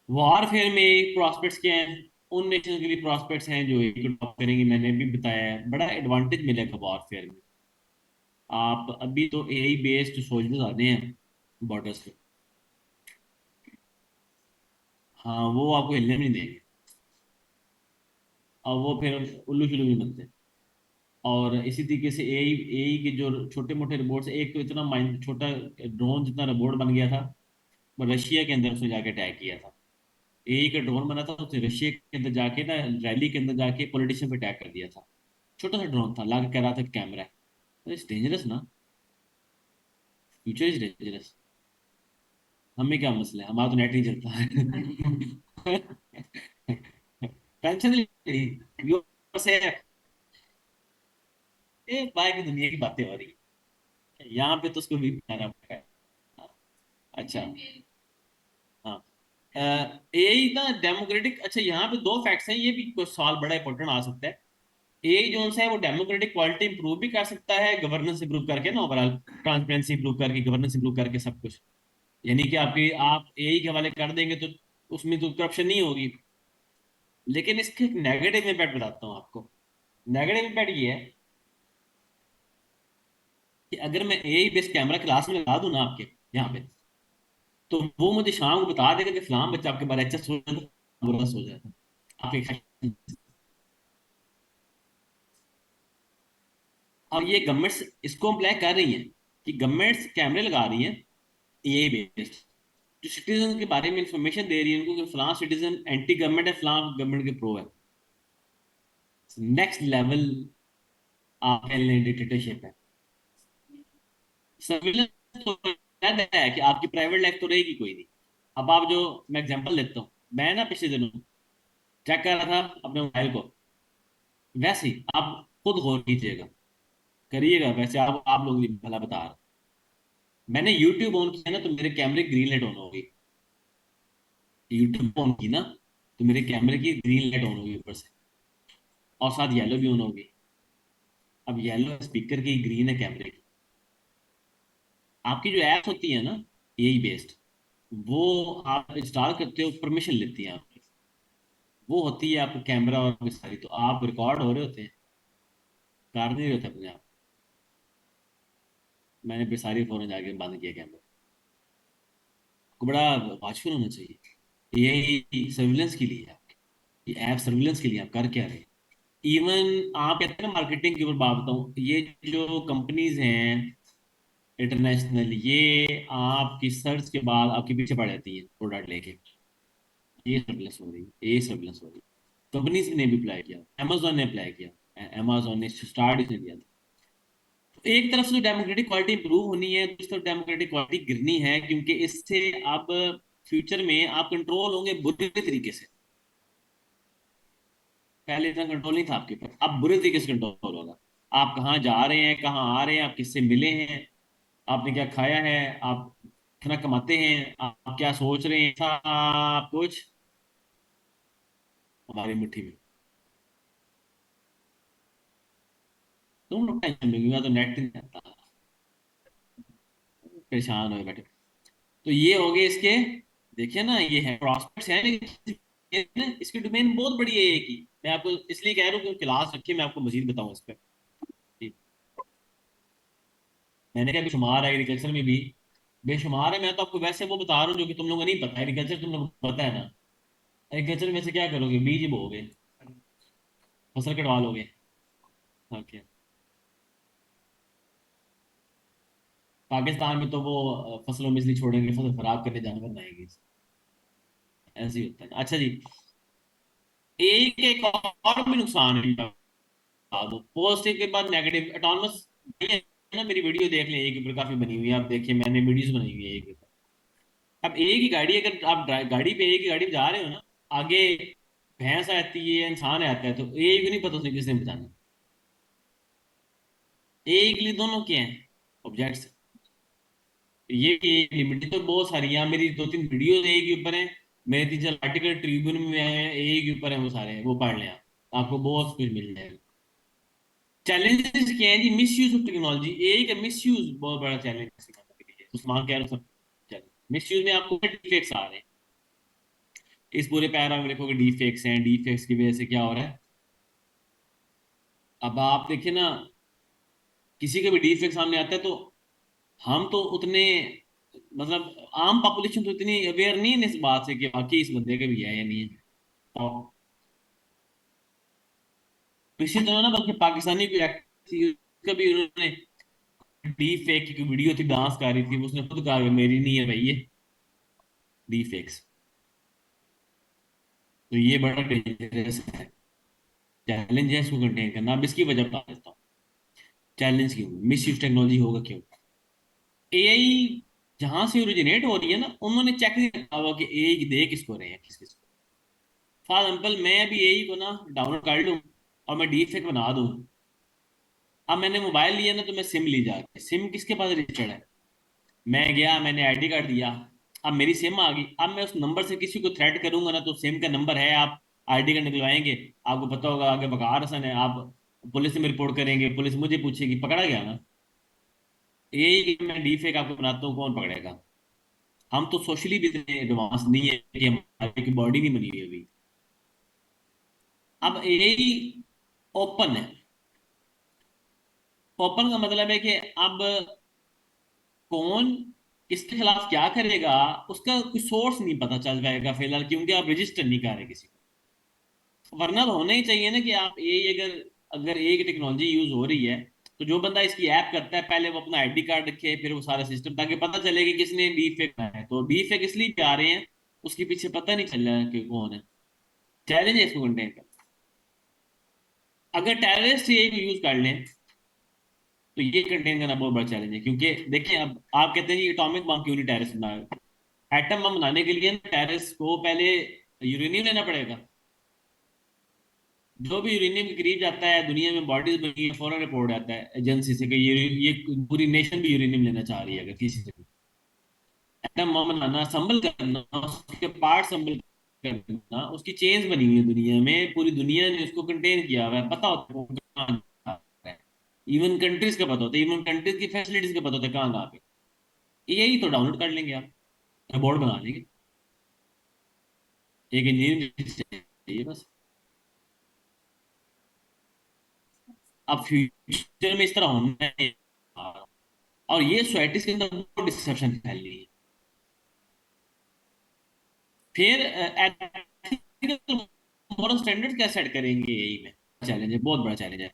वॉरफेयर में प्रॉस्पेक्ट्स क्या हैं? उन नेशंस के लिए प्रॉस्पेक्ट्स हैं जो एक टॉप करेंगी, मैंने भी बताया है, बड़ा एडवांटेज मिलेगा वॉरफेयर में। आप अभी तो एआई बेस्ड सोल्जर्स आते हैं बॉर्डर्स पे, हाँ वो आपको हिलने भी नहीं देंगे, और वो फिर उल्लू शुल्लू भी बनते हैं। और इसी तरीके से एआई एआई के जो छोटे मोटे रोबोट्स, एक तो इतना माइंड छोटा ड्रोन जितना रोबोट बन गया था, वो रशिया के अंदर उसने जाके अटैक किया था। एआई का ड्रोन बना था, उसने रशिया के अंदर जाके ना, रैली के अंदर जाके पॉलिटिशियन पे अटैक कर दिया था। छोटा सा ड्रोन था, लाके कह रहा था कि कैमरा है। इट्स डेंजरस ना। Future is dangerous. हमें क्या मसला है, हमारा तो नेट नहीं चलता है। टेंशन नहीं ली। व्यूअर से एक बार की दुनिया की बातें हो रही है यहाँ पे, तो उसको भी बनाना पड़ेगा। अच्छा। हाँ। एआई ना डेमोक्रेटिक, अच्छा यहाँ पे दो फैक्ट्स हैं, ये भी कुछ सवाल बड़ा इंपॉर्टेंट आ सकता है। एआई जो है वो डेमोक्रेटिक क्वालिटी इंप्रूव भी कर सकता है, गवर्नेंस इंप्रूव करके ना, ओवरऑल ट्रांसपेरेंसी इंप्रूव करके, गवर्नेंस इंप्रूव करके, सब कुछ। यानी कि आपकी, आप एआई के हवाले कर देंगे तो उसमें तो करप्शन नहीं होगी। लेकिन इसके एक नेगेटिव इम्पैक्ट बताता हूँ आपको। नेगेटिव इम्पैक्ट ये है कि अगर मैं एआई बेस्ड कैमरा क्लास में लगा दूं ना आपके यहाँ पे, तो वो मुझे शाम को बता देगा कि फलां बच्चा आपके बारे अच्छा सोच रहा था, बुरा सोच रहा था। आपके, और ये गवर्नमेंट्स इसको अप्लाई कर रही है कि गवर्नमेंट्स कैमरे लगा रही है एआई बेस्ड, जो सिटीजन के बारे में इंफॉर्मेशन दे रही है उनको कि फलां सिटीजन एंटी गवर्नमेंट है, फलां गवर्नमेंट के प्रो है। नेक्स्ट लेवल आप डिक्टेटरशिप है। सर्विलेंस तो रहता है कि आपकी प्राइवेट लाइफ तो रहेगी कोई नहीं। अब आप जो, मैं एग्जांपल देता हूँ, मैं ना पिछले दिनों चेक कर रहा था अपने मोबाइल को, वैसे ही आप खुद गौर कीजिएगा, करिएगा, वैसे आप लोग भी भला बता रहे। मैंने यूट्यूब ऑन किया ना तो मेरे कैमरे ग्रीन लाइट ऑन हो गई। यूट्यूब ऑन की ना तो मेरे कैमरे की ग्रीन लाइट ऑन होगी ऊपर से, और साथ येलो भी ऑन होगी। अब येलो स्पीकर की, ग्रीन है कैमरे की। आपकी जो ऐप्स होती है ना यही बेस्ड, वो आप इंस्टॉल करते हो, परमिशन लेती हैं आपकी। वो होती है आपका कैमरा और आपकी सारी, तो आप रिकॉर्ड हो रहे होते हैं, कर नहीं रहे होते अपने आप। मैंने फिर सारी फोन जाके बंद किया कैमरा। आपको बड़ा वाचफुल होना चाहिए, यही सर्विलेंस के लिए है आपकी, ये ऐप सर्विलेंस के लिए। आप कर क्या रहे हैं? इवन आप कहते हैं ना मार्केटिंग के ऊपर बात बताऊं, ये जो कंपनीज हैं इंटरनेशनल, ये आपकी सर्च के बाद आपके पीछे पड़ जाती है प्रोडक्ट लेके। ये सर्विलेंस हो रही है, ये सर्विलेंस हो रही है। कंपनीज ने भी अप्लाई किया, अमेजोन ने अप्लाई किया, अमेजोन ने स्टार्ट इसने दिया था। तो एक तरफ से तो डेमोक्रेटिक क्वालिटी इंप्रूव होनी है, दूसरी तरफ डेमोक्रेटिक क्वालिटी गिरनी है, क्योंकि इससे अब फ्यूचर में आप कंट्रोल होंगे बुरे तरीके से। पहले इतना कंट्रोल नहीं था आपके ऊपर, अब बुरे तरीके से कंट्रोल होगा। आप कहाँ जा रहे हैं, कहाँ आ रहे हैं, आप किससे मिले हैं, आपने क्या खाया है, आप कितना कमाते हैं, आप क्या सोच रहे हैं, सब कुछ हमारी मुट्ठी में। तुम लोग टेंशन में, मैं तो नेट नहीं आता, परेशान हो बैठे। तो ये हो गए इसके, देखिए ना ये है प्रॉस्पेक्ट्स है, लेकिन ये ना इसकी डोमेन बहुत बड़ी है ये की। मैं आपको इसलिए कह रहा हूँ कि क्लास रखिए, मैं आपको मजीद बताऊँ इस पर। ठीक। मैंने कहा बेशुमार है एग्रीकल्चर में भी, बेशुमार है। मैं तो आपको वैसे वो बता रहा हूँ जो कि तुम लोगों को नहीं पता। एग्रीकल्चर तुम लोगों को पता है ना, एग्रीकल्चर में से क्या करोगे, बीज बोओगे, फसल कटवा लोगे। ओके। पाकिस्तान में तो वो फसलों में इसलिए छोड़ेंगे, फसल खराब करने जानवर ना आएंगे, ऐसे ही होता है। अच्छा जी, एक और भी नुकसान है, दो पॉजिटिव के बाद नेगेटिव। ऑटोनमस ना, मेरी वीडियो देख लें, एक ऊपर काफी बनी हुई है, आप देखिए मैंने वीडियोस बनाई हुई है एक ऊपर। अब एक ही गाड़ी, अगर आप गाड़ी पे एक ही गाड़ी में जा रहे हो ना, आगे भैंस आती है, इंसान आता है, तो एक भी नहीं पता उसे किसने बचाना। एक लिए दोनों के हैं ऑब्जेक्ट्स। ये लिमिटेड तो बहुत सारी हैं, मेरी दो तीन वीडियोस एक ही ऊपर है, मेरे तीन चार आर्टिकल ट्रिब्यून में है, एक ही ऊपर है, वो सारे वो पढ़ लें आप, आपको बहुत कुछ मिल जाएगा। चैलेंजेस क्या है जी, मिस यूज ऑफ टेक्नोलॉजी, एक है मिस यूज, बहुत बड़ा चैलेंज है। उस्मान कह रहा सब मिस यूज में आपको डिफेक्ट्स आ रहे हैं। इस पूरे पैरा में देखोगे डिफेक्ट्स हैं, डिफेक्ट्स की वजह से क्या हो रहा है। अब आप देखिए ना, किसी का भी डिफेक्ट सामने आता है तो हम तो उतने, मतलब आम पॉपुलेशन तो इतनी अवेयर नहीं है इस बात से कि वाकई इस बंदे का भी है या नहीं है। तो पिछले दिनों ना, बल्कि पाकिस्तानी कोई एक्टर थी, उसका भी उन्होंने डी फेक की वीडियो थी, डांस कर रही थी, उसने खुद कहा कि मेरी नहीं है भाई ये। D fakes. तो ये बड़ा डेंजरस है, चैलेंज है इसको कंटेन करना। अब इसकी वजह बता देता हूँ, चैलेंज क्यों, मिस यूज टेक्नोलॉजी होगा क्यों। एआई जहां से ओरिजिनेट हो रही है ना, उन्होंने चेक नहीं किया हुआ कि एआई दे किसको रहे हैं, किस किस को। फॉर एग्जाम्पल मैं अभी एआई को ना डाउनलोड कर लूँ और मैं डी फेक बना दूँ। अब मैंने मोबाइल लिया ना, तो मैं सिम ली जाके, सिम किसके पास रजिस्टर्ड है, मैं गया मैंने आईडी कार्ड दिया, अब मेरी सिम आ गई। अब मैं उस नंबर से किसी को थ्रेट करूंगा ना, तो सिम का नंबर है, आप आईडी कार्ड निकलवाएंगे, आपको पता होगा आगे बकार हसन है, आप पुलिस में रिपोर्ट करेंगे, पुलिस मुझे पूछेगी, पकड़ा गया ना। यही कि मैं डी फेक आपको बनाता हूँ, कौन पकड़ेगा। हम तो सोशली भी इतने एडवांस नहीं है कि हमारी बॉडी नहीं बनी हुई अभी। अब यही ओपन है। ओपन का मतलब है कि अब कौन किसके खिलाफ क्या करेगा, उसका कोई सोर्स नहीं पता चल पाएगा फिलहाल, क्योंकि आप रजिस्टर नहीं कर रहे किसी को। वरना तो होना ही चाहिए ना कि आप ये अगर अगर एक टेक्नोलॉजी यूज हो रही है, तो जो बंदा इसकी ऐप करता है पहले वो अपना आईडी कार्ड रखे, फिर वो सारा सिस्टम, ताकि पता चले कि किसने डी फेक बनाया है। तो डी फेक इसलिए भी आ रहे हैं, उसके पीछे पता नहीं चल रहा है कि कौन है। चैलेंज है इसको कंटेन करना। अगर टेररिस्ट ये यूज कर लें, तो ये कंटेन करना बहुत बड़ा चैलेंज है। क्योंकि देखिए, अब आप कहते हैं कि एटॉमिक बम क्यों नहीं टेररिस्ट बनाया। एटम बम बनाने के लिए टेररिस्ट को पहले यूरेनियम लेना पड़ेगा। जो भी यूरेनियम के करीब जाता है, दुनिया में बॉडीज बनी है, फौरन रिपोर्ट आता है एजेंसी से कि ये पूरी नेशन भी यूरेनियम लेना चाह रही है, अगर किसी से भी। एटम बम बनाना, संभल करना, उसके पार्ट संभल करना, उसकी चेन्स बनी हुई है दुनिया में, पूरी दुनिया ने उसको कंटेन किया हुआ है, पता होता है वो कहाँ जा रहा है। इवन कंट्रीज का पता होता है, इवन कंट्रीज की फैसिलिटीज का पता होता है कहाँ कहाँ पे। यही तो डाउनलोड कर लेंगे आप, बोर्ड बना लेंगे, एक इंजीनियर चाहिए बस। अब फ्यूचर में इस तरह होना है। और ये सोसाइटीज के अंदर बहुत डिस्कशन फैल रही है। फिर एथिकल मॉरल स्टैंडर्ड क्या सेट करेंगे यही में, चैलेंज है, बहुत बड़ा चैलेंज है।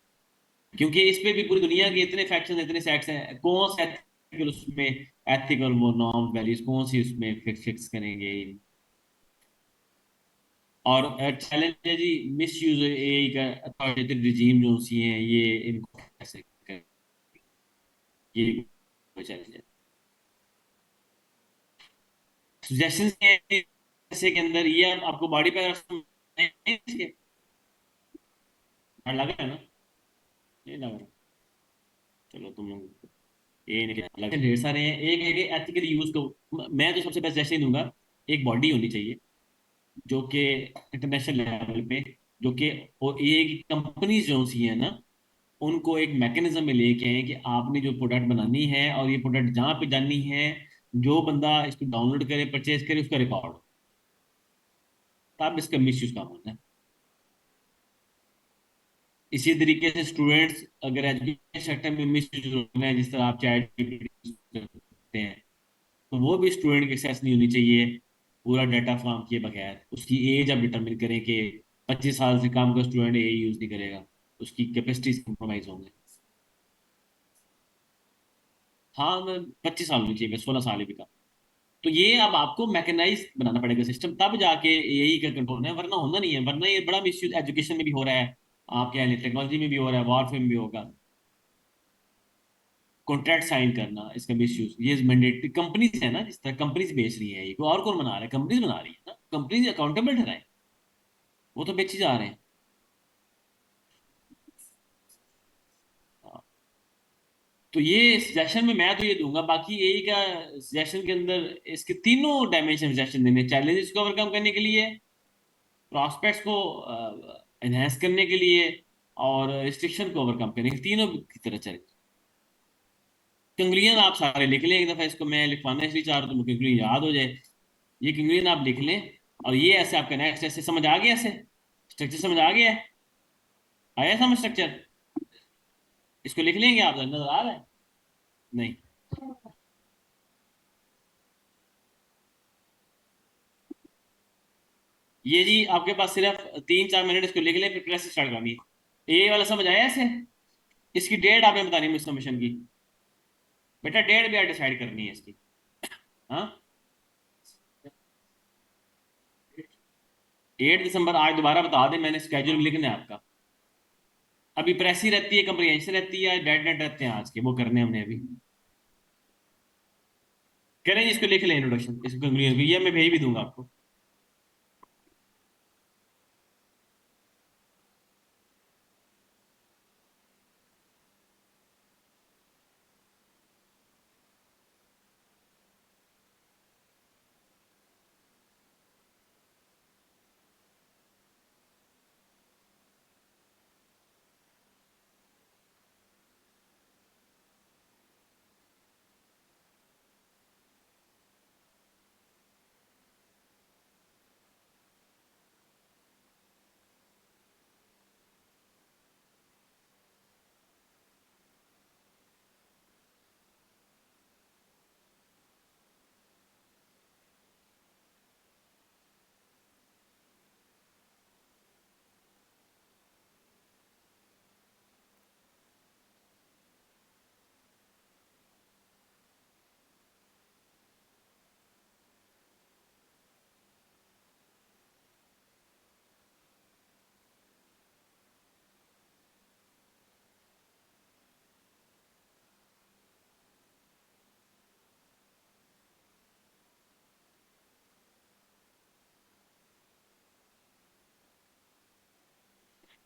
क्योंकि इस पे भी पूरी दुनिया के इतने फैक्शन, इतने सेक्ट्स हैं, कौन से एथिकल उसमें, एथिकल वो नॉर्म वैल्यूज कौन सी उसमें फिक्स करेंगे। और चैलेंज है जी मिस यूज एआई का, अथॉरिटेटिव रिजीम जो सी हैं, ये इनको कैसे करें, ये चैलेंज है। सजेशन ऐसे के अंदर ये आपको बॉडी पे इसके डर लगा है ना, नहीं लग रहा। चलो तुम लोग ये नहीं लगे, ढेर सारे हैं। एक है कि एथिकल यूज को मैं तो सबसे बेस्ट सजेशन दूंगा, एक बॉडी होनी चाहिए जो कि इंटरनेशनल लेवल पे, जो कि ये कंपनीज जो सी है ना, उनको एक मैकेनिज्म में लेके आए कि आपने जो प्रोडक्ट बनानी है और ये प्रोडक्ट जहाँ पे जानी है, जो बंदा इसको डाउनलोड करे परचेज करे उसका रिकॉर्ड हो, तब इसका मिस यूज कम होता है। इसी तरीके से स्टूडेंट्स अगर एजुकेशन सेक्टर में मिस यूज होना है, जिस तरह आप चैट करते हैं, तो वो भी स्टूडेंट की एक्सेस नहीं होनी चाहिए पूरा डाटा फार्म किए बगैर। उसकी एज आप डिटरमिन करें कि 25 साल से कम का स्टूडेंट ये यूज नहीं करेगा, उसकी कैपेसिटीज कॉम्प्रोमाइज होंगे। हाँ, 25 साल होनी चाहिए, 16 साल भी कम। तो ये अब आपको मैकेनाइज बनाना पड़ेगा सिस्टम, तब जाके यही का कंट्रोल है, वरना होना नहीं है। वरना ये बड़ा मिसयूज एजुकेशन में भी हो रहा है, आपके टेक्नोलॉजी में भी हो रहा है, वॉरफेयर में भी होगा। कॉन्ट्रैक्ट साइन करना, इसका मिसयूज, ये मैंडेटरी कंपनीज है ना, जिस तरह कंपनीज बेच रही है, ये कोई और कौन बना रहा है, कंपनीज बना रही है ना, कंपनीज अकाउंटेबल ठहराए, वो तो बेची जा रहे हैं। हाँ, तो ये सजेशन में मैं तो ये दूंगा, बाकी यही का सजेशन के अंदर इसके तीनों डायमेंशन सजेशन देने, चैलेंजेस को ओवरकम करने के लिए, प्रॉस्पेक्ट्स को एनहेंस करने के लिए, और रिस्ट्रिक्शन को ओवरकम करने के, तीनों की तरह चले। कंक्लूजन आप सारे लिख लें एक दफा, इसको मैं लिखवाना इसलिए चाह रहा हूँ, तो कंक्लूजन याद हो जाए। ये कंक्लूजन आप लिख लें, और ये ऐसे आपका नेक्स्ट ऐसे समझ आ गया, ऐसे स्ट्रक्चर समझ आ गया है, आया समझ स्ट्रक्चर। इसको लिख लेंगे आप, नजर आ रहा है नहीं। ये जी आपके पास सिर्फ 3-4 मिनट, इसको लिख लें, फिर प्रेस स्टार्ट करनी है। ये वाला समझ आया ऐसे। इसकी डेट आपने बतानी है मुझ सबमिशन की, बेटा डेट भी आप डिसाइड करनी है इसकी। हाँ, 8 दिसंबर आज दोबारा बता दे, मैंने स्केड्यूल लिखना है आपका। अभी प्रेस ही रहती है, कंप्रीहेंशन रहती है, डेड नेट रहते हैं आज के, वो करने हैं हमने अभी। करें जी, इसको लिख लें इंट्रोडक्शन, इसको कंक्लूजन को, ये मैं भेज भी दूंगा आपको।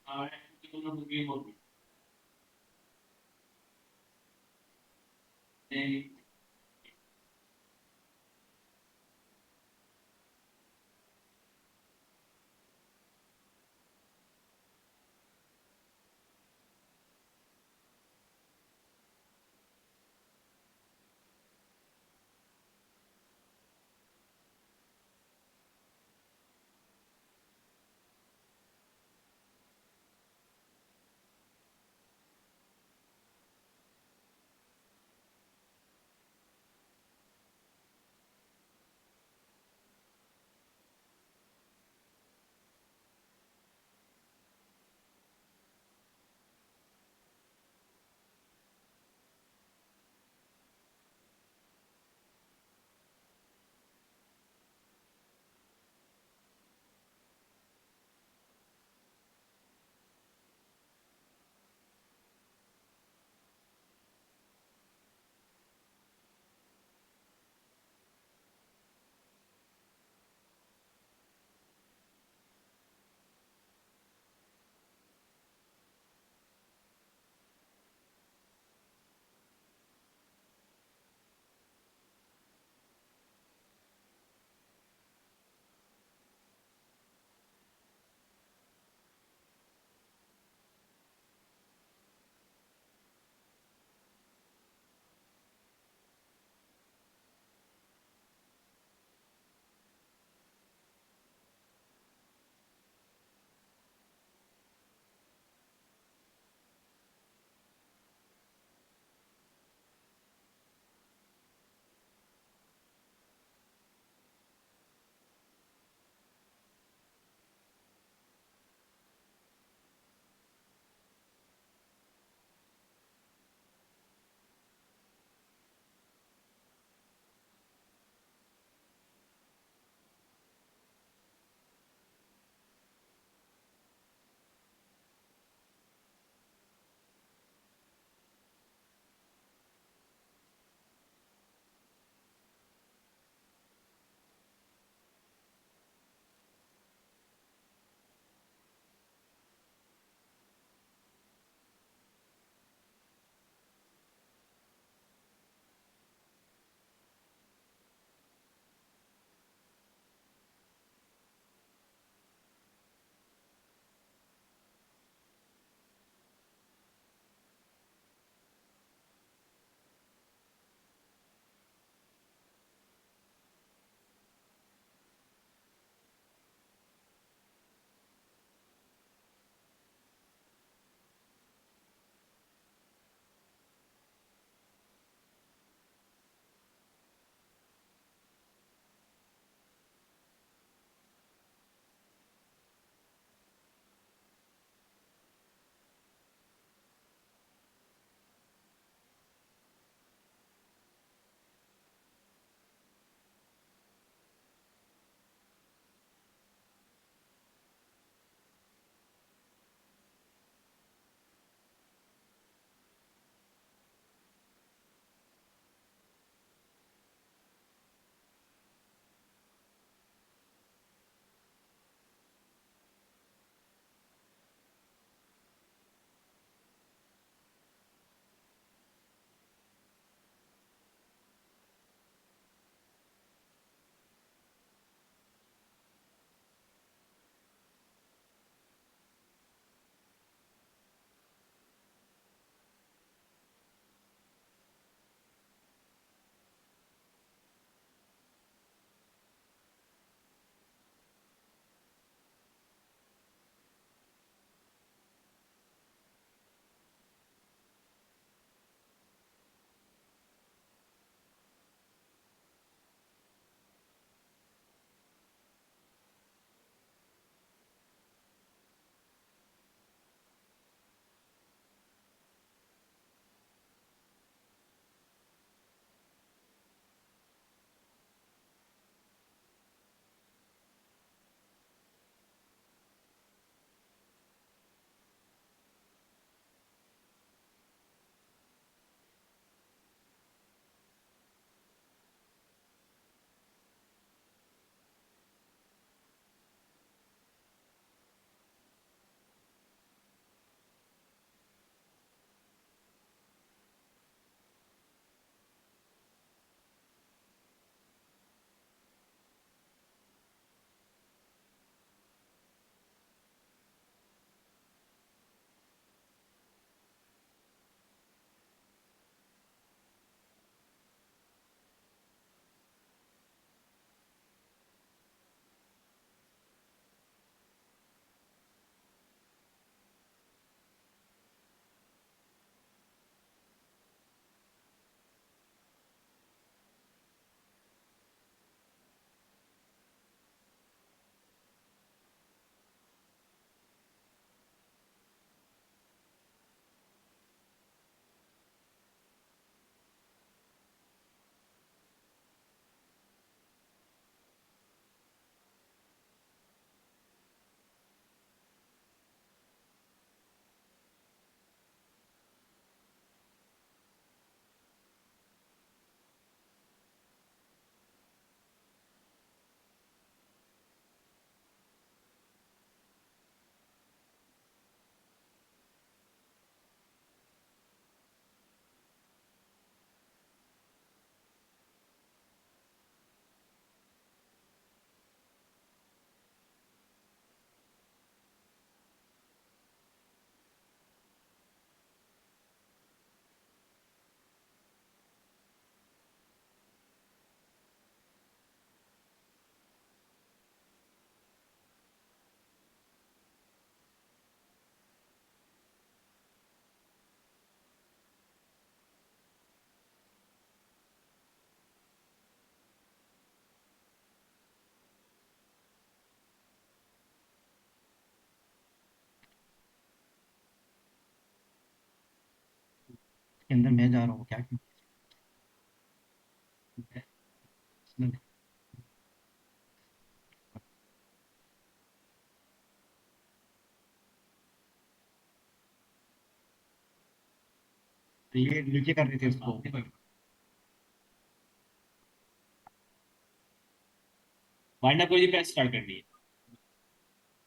हाँ, के अंदर मैं जा रहा हूँ क्या क्यों? ये नीचे कर रहे थे उसको। वाइंड अप कोई प्रेस स्टार्ट करनी है।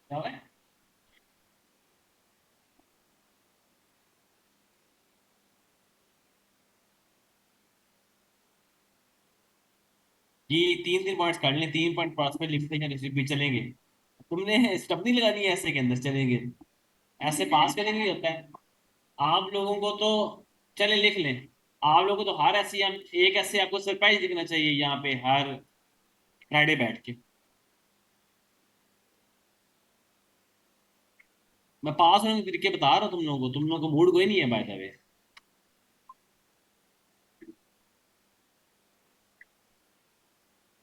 क्या हुआ है? जी, तीन तीन पॉइंट्स काट लें, 3 पॉइंट पास में लिखते हैं, रिसिप्ट भी चलेंगे। तुमने स्टप नहीं लगानी है ऐसे के अंदर चलेंगे। ऐसे पास करेंगे ही होता है। आप लोगों को तो चले लिख लें। आप लोगों को तो हर ऐसे हम एक ऐसे आपको सरप्राइज दिखना चाहिए यहाँ पे हर फ्राइडे बैठ के। मैं पास होने के तरीके बता रहा हूँ तुम लोगों को मूड कोई नहीं है बाय द वे।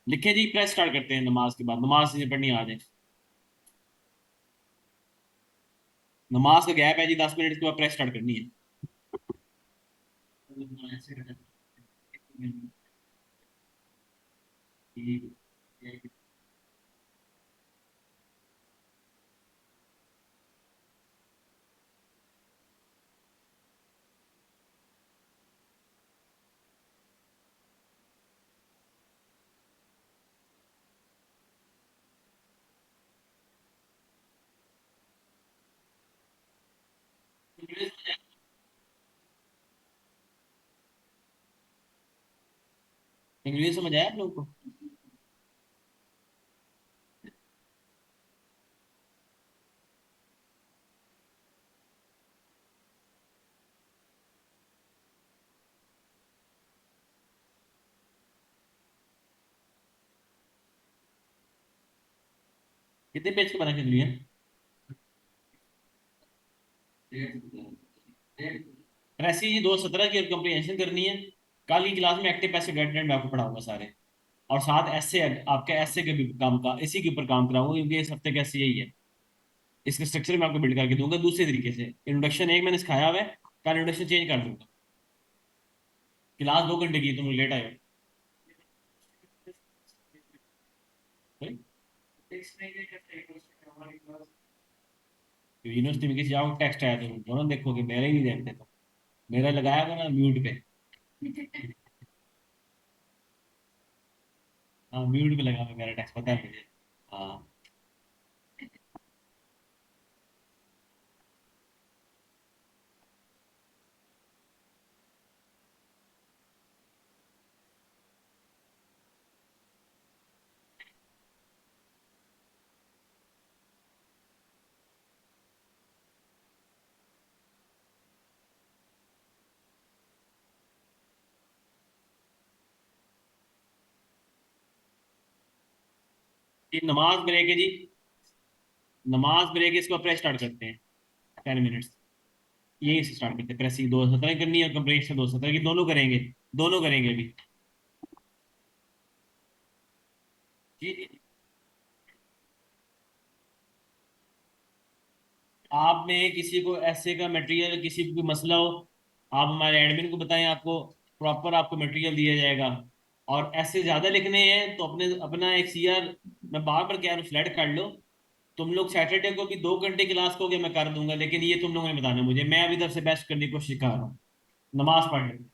लिखे जी, प्रेस स्टार्ट करते हैं नमाज के बाद, नमाज से पढ़नी आ जाए। नमाज का गैप है जी 10 मिनट के बाद प्रेस स्टार्ट करनी है। इंग्लिश समझ आया आप लोगों को? कितने पेज का बना के लिए? ऐसी जी 217 की कंप्रीहेंशन करनी है। कल की क्लास में एक्टिव पैसिव अटेंडेंट मैं आपको पढ़ाऊंगा सारे। और साथ ऐसे आपके ऐसे के भी काम का इसी के ऊपर काम कराऊंगा, क्योंकि इस हफ्ते का ऐसे यही है। इसका स्ट्रक्चर मैं आपको बिल्ड करके दूंगा दूसरे तरीके से। इंट्रोडक्शन एक मैंने सिखाया हुआ है, कल इंट्रोडक्शन चेंज कर दूंगा। क्लास 2 घंटे की, तुम लेट आए हो। यूनिवर्सिटी में किसी और टेक्स्ट आया तो दोनों देखोगे, मेरा ही नहीं देखते तो। मेरा लगाया था ना म्यूट पे। हाँ, म्यूट पे लगा हुआ है मेरा टेक्स्ट, पता है मुझे। हाँ। ये नमाज ब्रेक है जी। नमाज ब्रेक, इसको प्रेस स्टार्ट करते हैं। 10 मिनट्स यही से स्टार्ट करते हैं। प्रेस 217 करनी है और कंप्रेशन 217 की, दोनों करेंगे। दोनों करेंगे अभी। जी जी। आप में किसी को ऐसे का मटेरियल, किसी को कोई मसला हो, आप हमारे एडमिन को बताएं, आपको प्रॉपर आपको मटेरियल दिया जाएगा। और ऐसे ज्यादा लिखने हैं तो अपने अपना एक सीआर, मैं बार बार कह रहा हूँ, फ्लैट कर लो। तुम लोग सैटरडे को भी 2 घंटे क्लास को मैं कर दूंगा, लेकिन ये तुम लोगों ने बताना मुझे, मैं अभी तरफ से बेस्ट करने की कोशिश कर रहा हूँ। नमाज पढ़ लो।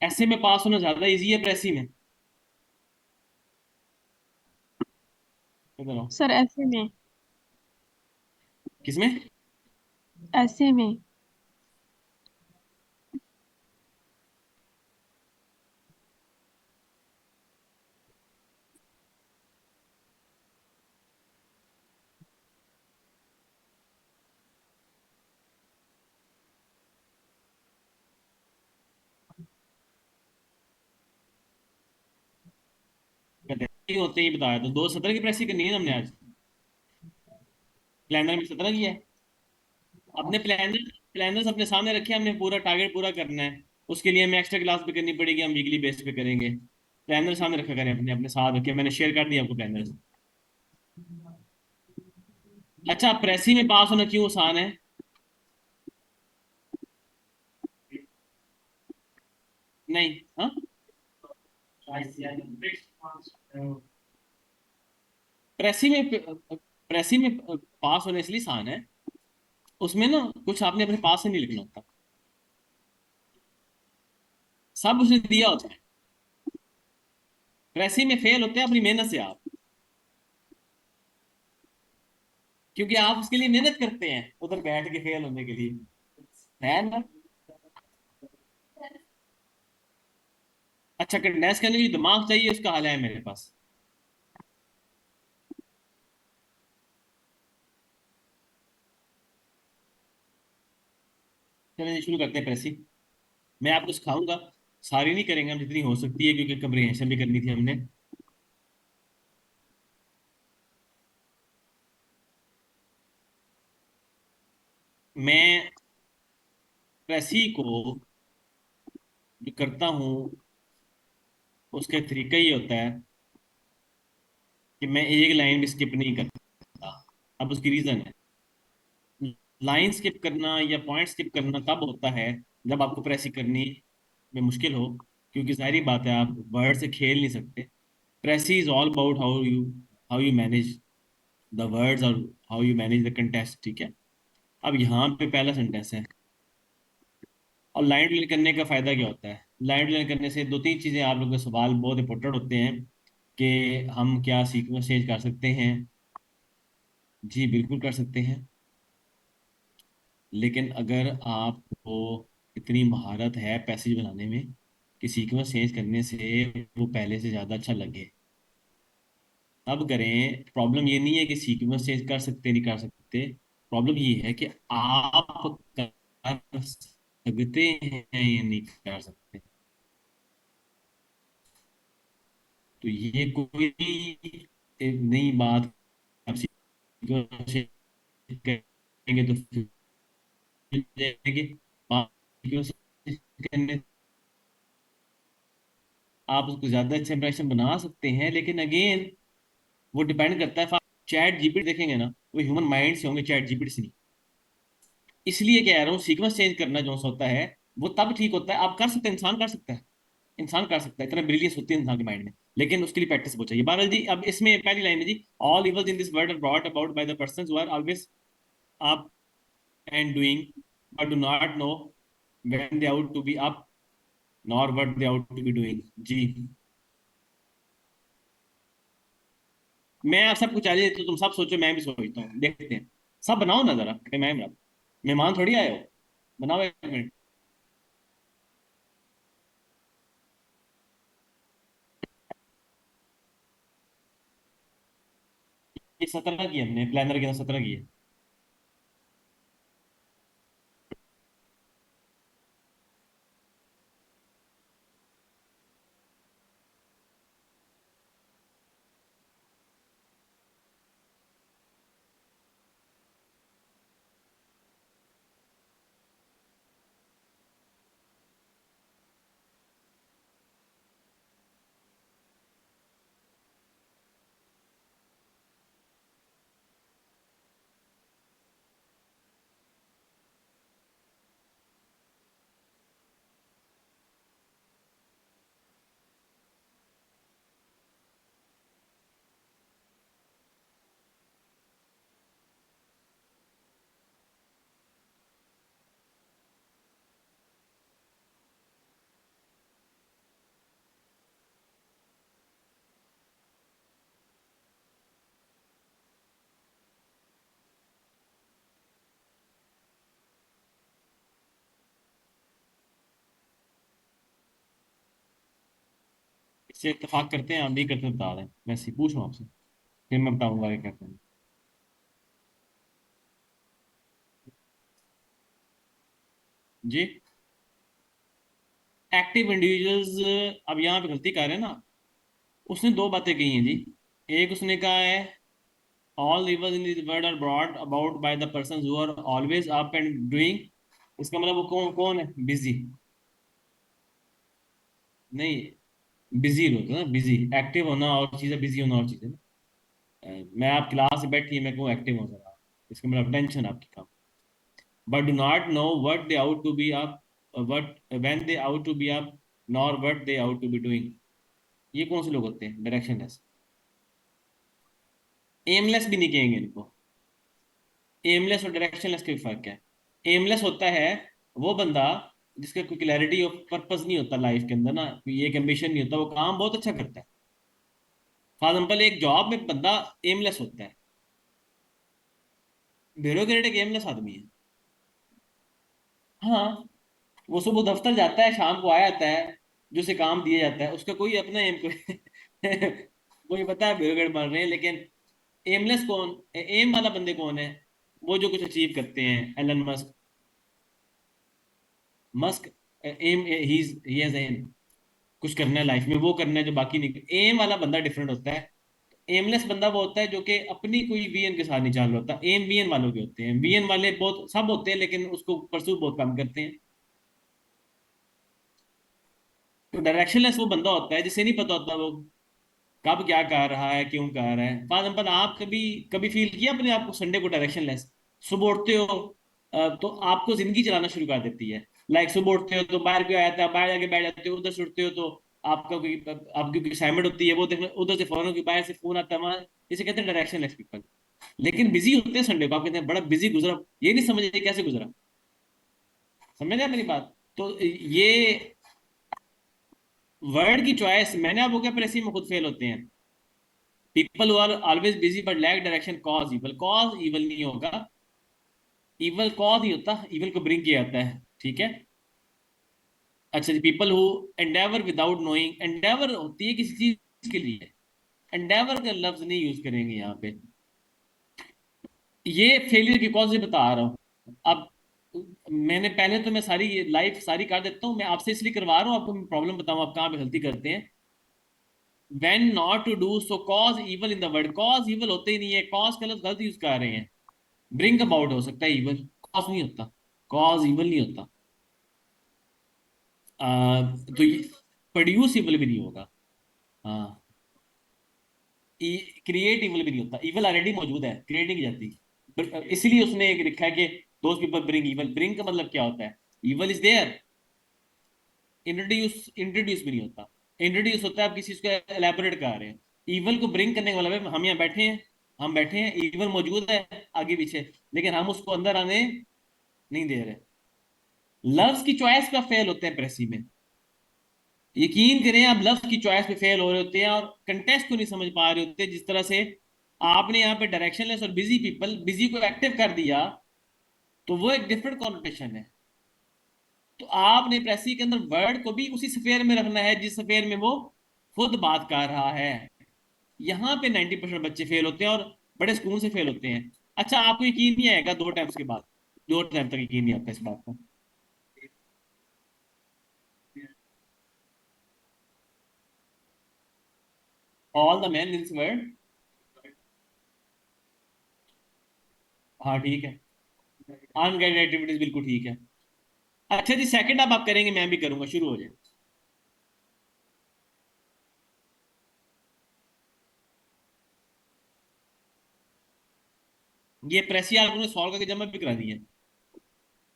ऐसे में पास होना ज्यादा इजी है प्रेसी में? इधर आओ। सर ऐसे में। किसमें? ऐसे में। कहते हैं होते ही बताया, तो 2 17 की प्रेसी करनी है हमने आज। प्लानर में 17 की है। अपने प्लानर्स अपने सामने रखे, हमने पूरा टारगेट पूरा करना है। उसके लिए हमें एक्स्ट्रा क्लास भी करनी पड़ेगी, हम वीकली बेस पे करेंगे। प्लानर सामने रखा करें, अपने अपने साथ रखे, मैंने शेयर कर दिया आपको प्लानर्स। अच्छा, प्रेसी में पास होना क्यों आसान है? नहीं। हाँ, प्रेसी में प्रेसी में पास होने इसलिए आसान है, उसमें ना कुछ आपने अपने पास से नहीं लिखना होता, सब उसने दिया होता है। प्रेसी में फेल होते हैं अपनी मेहनत से आप, क्योंकि आप उसके लिए मेहनत करते हैं उधर बैठ के फेल होने के लिए, है ना? अच्छा, कंडेंस करने के लिए दिमाग चाहिए, उसका हाल है मेरे पास। चलिए शुरू करते हैं प्रेसी। मैं आपको सिखाऊंगा, सारी नहीं करेंगे हम, जितनी हो सकती है, क्योंकि कंप्रिहेंशन भी करनी थी हमने। मैं प्रेसी को जो करता हूँ, उसका तरीका ये होता है कि मैं एक लाइन भी स्किप नहीं करता। अब उसकी रीजन है, लाइन स्किप करना या पॉइंट स्किप करना तब होता है जब आपको प्रेसी करनी में मुश्किल हो, क्योंकि जाहिर बात है आप वर्ड से खेल नहीं सकते। Precis is all about how you manage the words और how you manage the context, ठीक है? अब यहाँ पे पहला सेंटेंस है। और लाइन डिलीट करने का फायदा क्या होता है? लाइन डिलीट करने से 2 3 चीजें, आप लोगों के सवाल बहुत इंपॉर्टेंट होते हैं कि हम क्या सीक्वेंस चेंज कर सकते हैं। जी बिल्कुल कर सकते हैं, लेकिन अगर आपको इतनी महारत है पैसेज बनाने में कि सीक्वेंस चेंज करने से वो पहले से ज़्यादा अच्छा लगे, तब करें। प्रॉब्लम ये नहीं है कि सीक्वेंस चेंज कर सकते नहीं कर सकते, प्रॉब्लम ये है कि आप कर सकते हैं या नहीं कर सकते। तो ये कोई एक नई बात, आप सीक्वेंस चेंज करेंगे तो फिर मिल जाएगी। आप सीक्वेंस करने आप उसको ज्यादा अच्छा इंप्रेशन बना सकते हैं, लेकिन अगेन वो डिपेंड करता है। चैट जीपीटी देखेंगे ना, वो ह्यूमन माइंड से होंगे, चैट जीपीटी से नहीं। इसलिए कह रहा हूँ सीक्वेंस चेंज करना जो सा होता है वो तब ठीक होता है, आप कर सकते हैं, इंसान कर सकता है। इंसान कर सकता है, इतना ब्रिलियंस होती है इंसान के माइंड में, लेकिन उसके लिए प्रैक्टिस बहुत चाहिए। बहरहाल जी, अब इसमें पहली लाइन है जी, all evils in this world are brought about by the persons who are always up and doing, but do not know when they ought to be up nor what they ought to be doing. जी, मैं आप सबको चाहिए तो तुम सब सोचो, मैं भी सोचता हूँ, देखते हैं। सब बनाओ ना जरा, मैं बना, मेहमान थोड़ी आए हो, बनाओ 1 मिनट। ये 17 की हमने प्लानर के अंदर 17 की है। इससे इत्तेफाक करते हैं, आप नहीं करते तो बता दें, मैं ऐसे ही पूछ रहा हूँ आपसे, फिर मैं बताऊंगा क्या करते हैं। जी। एक्टिव इंडिविजुअल्स, अब यहाँ पे गलती कर रहे हैं ना। उसने दो बातें कही हैं जी। एक उसने कहा है all evils in the world are brought about by the persons who are always up and doing। इसका मतलब वो कौन कौन है? बिजी। नहीं, बिजी होता है ना, बिजी। एक्टिव होना और चीज़ है, बिजी होना और चीज़ है ना। मैं आप क्लास में बैठी मैं कहूँ एक्टिव हो जरा, इसका मतलब टेंशन आपकी कम। But do not know what they ought to be up, what when they ought to be up, nor what they ought to be doing. ये कौन से लोग होते हैं? डायरेक्शनलेस। एमलेस भी नहीं कहेंगे इनको। एमलेस और डायरेक्शनलेस का भी फर्क है। एमलेस होता है वो बंदा जिसका कोई क्लैरिटी ऑफ पर्पस नहीं होता लाइफ के अंदर ना, कोई एक एम्बिशन नहीं होता, वो काम बहुत अच्छा करता है। फॉर एग्जाम्पल एक जॉब में बंदा एमलेस होता है। ब्यूरोक्रेट एक एमलेस आदमी है। हाँ, वो सुबह दफ्तर जाता है, शाम को आ जाता है, जो उसे काम दिया जाता है उसका कोई अपना एम कोई कोई पता है ब्यूरोक्रेट बन रहे हैं, लेकिन एमलेस कौन? एम वाला बंदे कौन है? वो जो कुछ अचीव करते हैं, Elon Musk. Musk um, he has um, कुछ करना है लाइफ में, वो करना है जो बाकी नहीं। एम वाला बंदा डिफरेंट होता है। एमलेस बंदा वो होता है जो कि अपनी कोई वीएन के साथ नहीं चाल रहा होता। एम वीएन वालों के होते हैं, वीएन वाले बहुत सब होते हैं लेकिन उसको परसू बहुत कम करते हैं। तो डायरेक्शनलेस वो बंदा होता है जिसे नहीं पता होता वो कब क्या कर रहा है, क्यों कर रहा है। फॉर एग्जाम्पल आप कभी कभी फील किया अपने आप को संडे को डायरेक्शनलेस? सुबह उठते हो तो आपको जिंदगी चलाना शुरू कर देती है। लाइक सुबह उठते हो तो बाहर क्यों आया था, बाहर जाके बैठ जाते हो, उधर से उठते हो तो आपका कोई आपकी कोई असाइनमेंट होती है वो देखना, उधर से फौरन की बाहर से फोन आता है वहां। इसे कहते हैं डायरेक्शनलेस पीपल। लेकिन बिजी होते हैं संडे को, आप कहते हैं बड़ा बिजी गुजरा, ये नहीं समझ कैसे गुजरा। समझ रहे हैं मेरी बात? तो ये वर्ड की चॉइस मैंने आपको क्या, प्रेसी में खुद फेल होते हैं। People who are always busy but lack direction cause evil. Cause evil नहीं होगा, इवल कॉज ही होता, इवल को ब्रिंग किया जाता है, ठीक है। अच्छा जी, people who endeavour without knowing. Endeavour होती है किसी चीज के लिए, एंडेवर का लफ्ज नहीं यूज करेंगे यहाँ पे। ये फेलियर की कॉज बता रहा हूँ। अब मैंने पहले तो मैं सारी लाइफ सारी कर देता हूँ, मैं आपसे इसलिए करवा रहा हूँ, आपको मैं प्रॉब्लम बताऊँ आप कहाँ पे गलती करते हैं। when not to do so cause evil in the world। cause evil होते ही नहीं है, cause का लफ्ज गलत यूज कर रहे हैं। ब्रिंग अबाउट हो सकता है evil, cause नहीं होता। cause evil नहीं होता। तो प्रोड्यूस evil भी नहीं होगा। हाँ, क्रिएट evil भी नहीं होता। evil ऑलरेडी मौजूद है, क्रिएट नहीं की जाती। इसलिए उसने एक लिखा है कि those people bring evil। Bring का मतलब क्या होता है? evil is there. Introduce, introduce भी नहीं होता। इंट्रोड्यूस होता है आप किसी चीज को एलैबोरेट कर रहे हैं। ईवल को ब्रिंग करने का मतलब है हम यहाँ बैठे हैं, हम बैठे हैं, ईवल मौजूद है आगे पीछे, लेकिन हम उसको अंदर आने नहीं दे रहे। लव्स की चॉइस पे फेल होते हैं प्रेसी में। यकीन करें आप लव्स की चॉइस पे फेल हो रहे होते हैं और कंटेस्ट को नहीं समझ पा रहे होते। जिस तरह से आपने यहाँ पे डायरेक्शनलेस और बिजी पीपल, बिजी को एक्टिव कर दिया तो वो एक डिफरेंट कॉन्वर्टेशन है। तो आपने प्रेसी के अंदर वर्ड को भी उसी स्फेयर में रखना है जिस स्फेयर में वो खुद बात कर रहा है। यहाँ पे 90% बच्चे फेल होते हैं और बड़े सुकून से फेल होते हैं। अच्छा, आपको यकीन नहीं आएगा दो टाइम्स के बाद, दो टाइम तक यकीन नहीं आता इस बात का। All the man in this world. हाँ ठीक है, अनगाइडेड एक्टिविटीज बिल्कुल ठीक है। अच्छा जी, सेकंड अब आप करेंगे, मैं भी करूंगा, शुरू हो जाए। ये प्रेसी आप लोगों ने सॉल्व करके जमा भी करा दी है।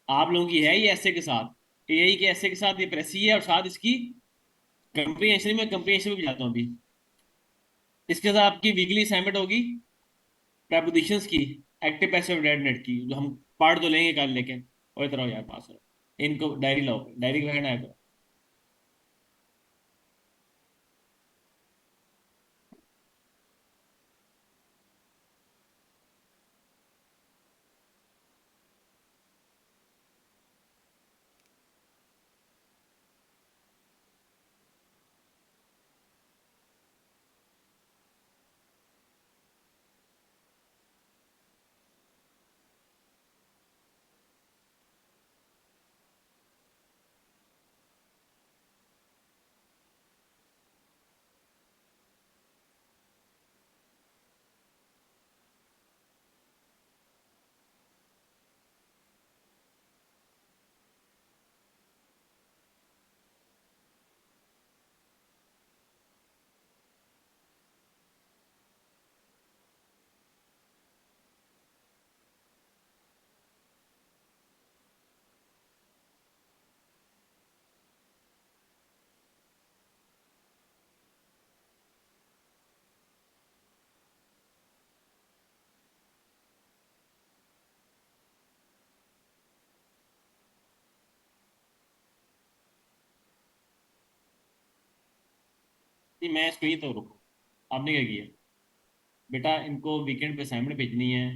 आप लोगों की है ये ऐसे के साथ, एआई के ऐसे के साथ ये प्रेसी है और साथ इसकी कंप्रीहेंशन में, कंप्रीहेंशन में भी जाता हूँ अभी। इसके साथ आपकी वीकली असाइनमेंट होगी प्रपोजिशंस की, एक्टिव पैसिव डेफिनेट की, जो हम पार्ट तो लेंगे कल, लेकिन और इतना यार पास हो। इनको डायरी लाओ, डायरी लगाना है। कि मैं इसको ही तो रुकूं। आपने क्या किया? बेटा इनको वीकेंड पे असाइनमेंट भेजनी है,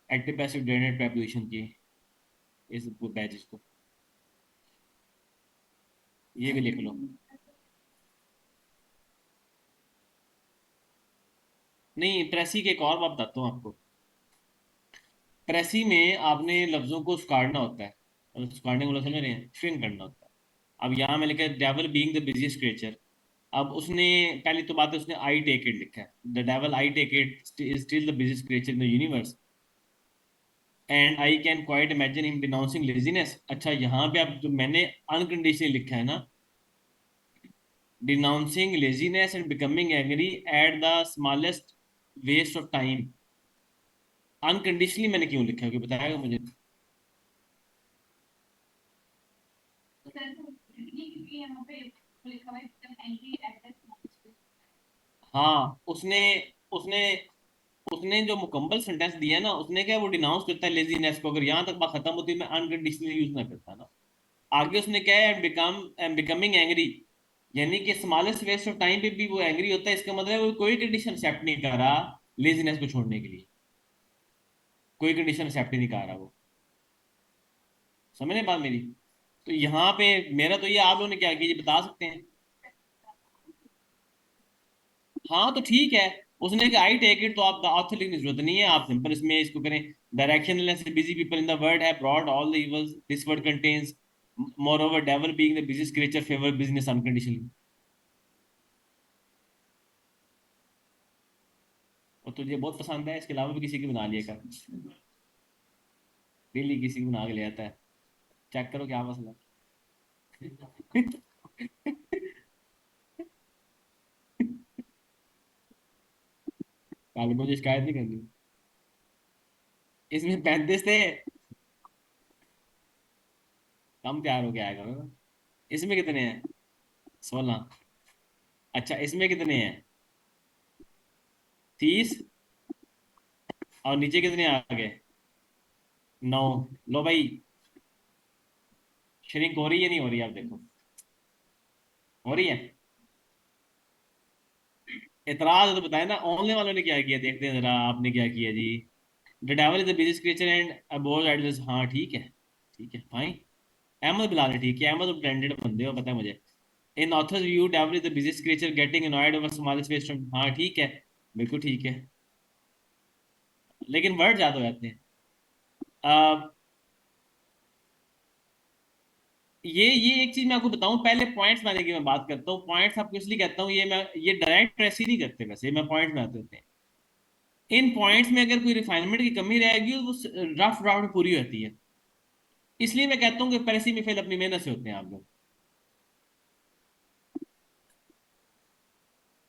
एक्टिव पैसिव डेरिवेटिव ट्रांसपोजिशन की, इस बैचेस को, ये भी लिख लो। नहीं, प्रेसी के एक और बात बताता हूँ आपको। प्रेसी में आपने लफ्जों को स्कारना होता है, मतलब स्कारने को समझ रहे हैं, श्रिंक करना होता है। अब यहाँ में लिखा है devil being the busiest creature. अब उसने, पहली तो बात है, उसने आई टेक इट लिखा है, the devil I take it is still the busiest creature in the universe and I can quite imagine him denouncing laziness. अच्छा, यहाँ पे आप जो मैंने अनकंडीशनली लिखा है ना, denouncing laziness and becoming angry at the smallest waste of time, unconditionally मैंने क्यों लिखा है, कोई बताएगा मुझे? हाँ, उसने उसने उसने जो मुकम्मल सेंटेंस दिया है ना, उसने क्या, वो डिनाउंस करता है लेजीनेस को। अगर यहाँ तक बात खत्म होती है, मैं अनकंडीशनली यूज ना करता ना। आगे उसने क्या है, बिकमिंग एंग्री, यानी कि स्मॉलेस्ट वेस्ट ऑफ टाइम पे भी वो एंग्री होता है। इसका मतलब है वो कोई कंडीशन एक्सेप्ट नहीं कर रहा लेजीनेस को छोड़ने के लिए, कोई कंडीशन एक्सेप्ट ही नहीं कर रहा वो। समझ रहे बात मेरी? तो यहाँ पे मेरा तो ये, आप लोगों ने क्या किया ये बता सकते हैं? हाँ तो ठीक है, उसने कहा आई टेक इट, तो आप ऑथर लिखने की जरूरत नहीं है, आप सिंपल इसमें इसको करें। Directionless busy people in the world have brought all the evils this word contains, more over devil being the busiest creature favour business unconditionally. और तुझे बहुत पसंद है, इसके अलावा भी किसी की बना लिया कर, डेली किसी की बना के ले आता है। चेक करो क्या मसला है। कल मुझे शिकायत नहीं करनी। इसमें 35 थे, कम तैयार हो गया आएगा। इसमें कितने हैं? 16। अच्छा, इसमें कितने हैं? 30। और नीचे कितने आ गए? 9। लो भाई, श्रिंक हो रही है नहीं हो रही, आप देखो, हो रही है। एतराज है तो बताए ना, ऑनलाइन वालों ने क्या किया, देखते हैं जरा आपने क्या किया जी। The devil is the biggest creature and above idols, हाँ ठीक है, ठीक है फाइन। अहमद बिलाल है, ठीक है, अहमद तो ब्रांडेड बंदे हो, पता है मुझे। In author's view devil is the biggest creature getting annoyed over smallest waste, हाँ ठीक है, बिल्कुल ठीक है, लेकिन वर्ड ज्यादा हो जाते हैं। अब ये एक चीज मैं आपको बताऊं, पहले पॉइंट्स बनाने की मैं बात करता हूँ। पॉइंट्स आपको इसलिए कहता हूँ, ये डायरेक्ट प्रेस ही नहीं करते, वैसे मैं पॉइंट्स बनाते होते हैं। इन पॉइंट्स में अगर कोई रिफाइनमेंट की कमी रहेगी तो वो रफ ड्राफ्ट में पूरी होती है। इसलिए मैं कहता हूँ कि प्रेसी में फेल अपनी मेहनत से होते हैं आप लोग।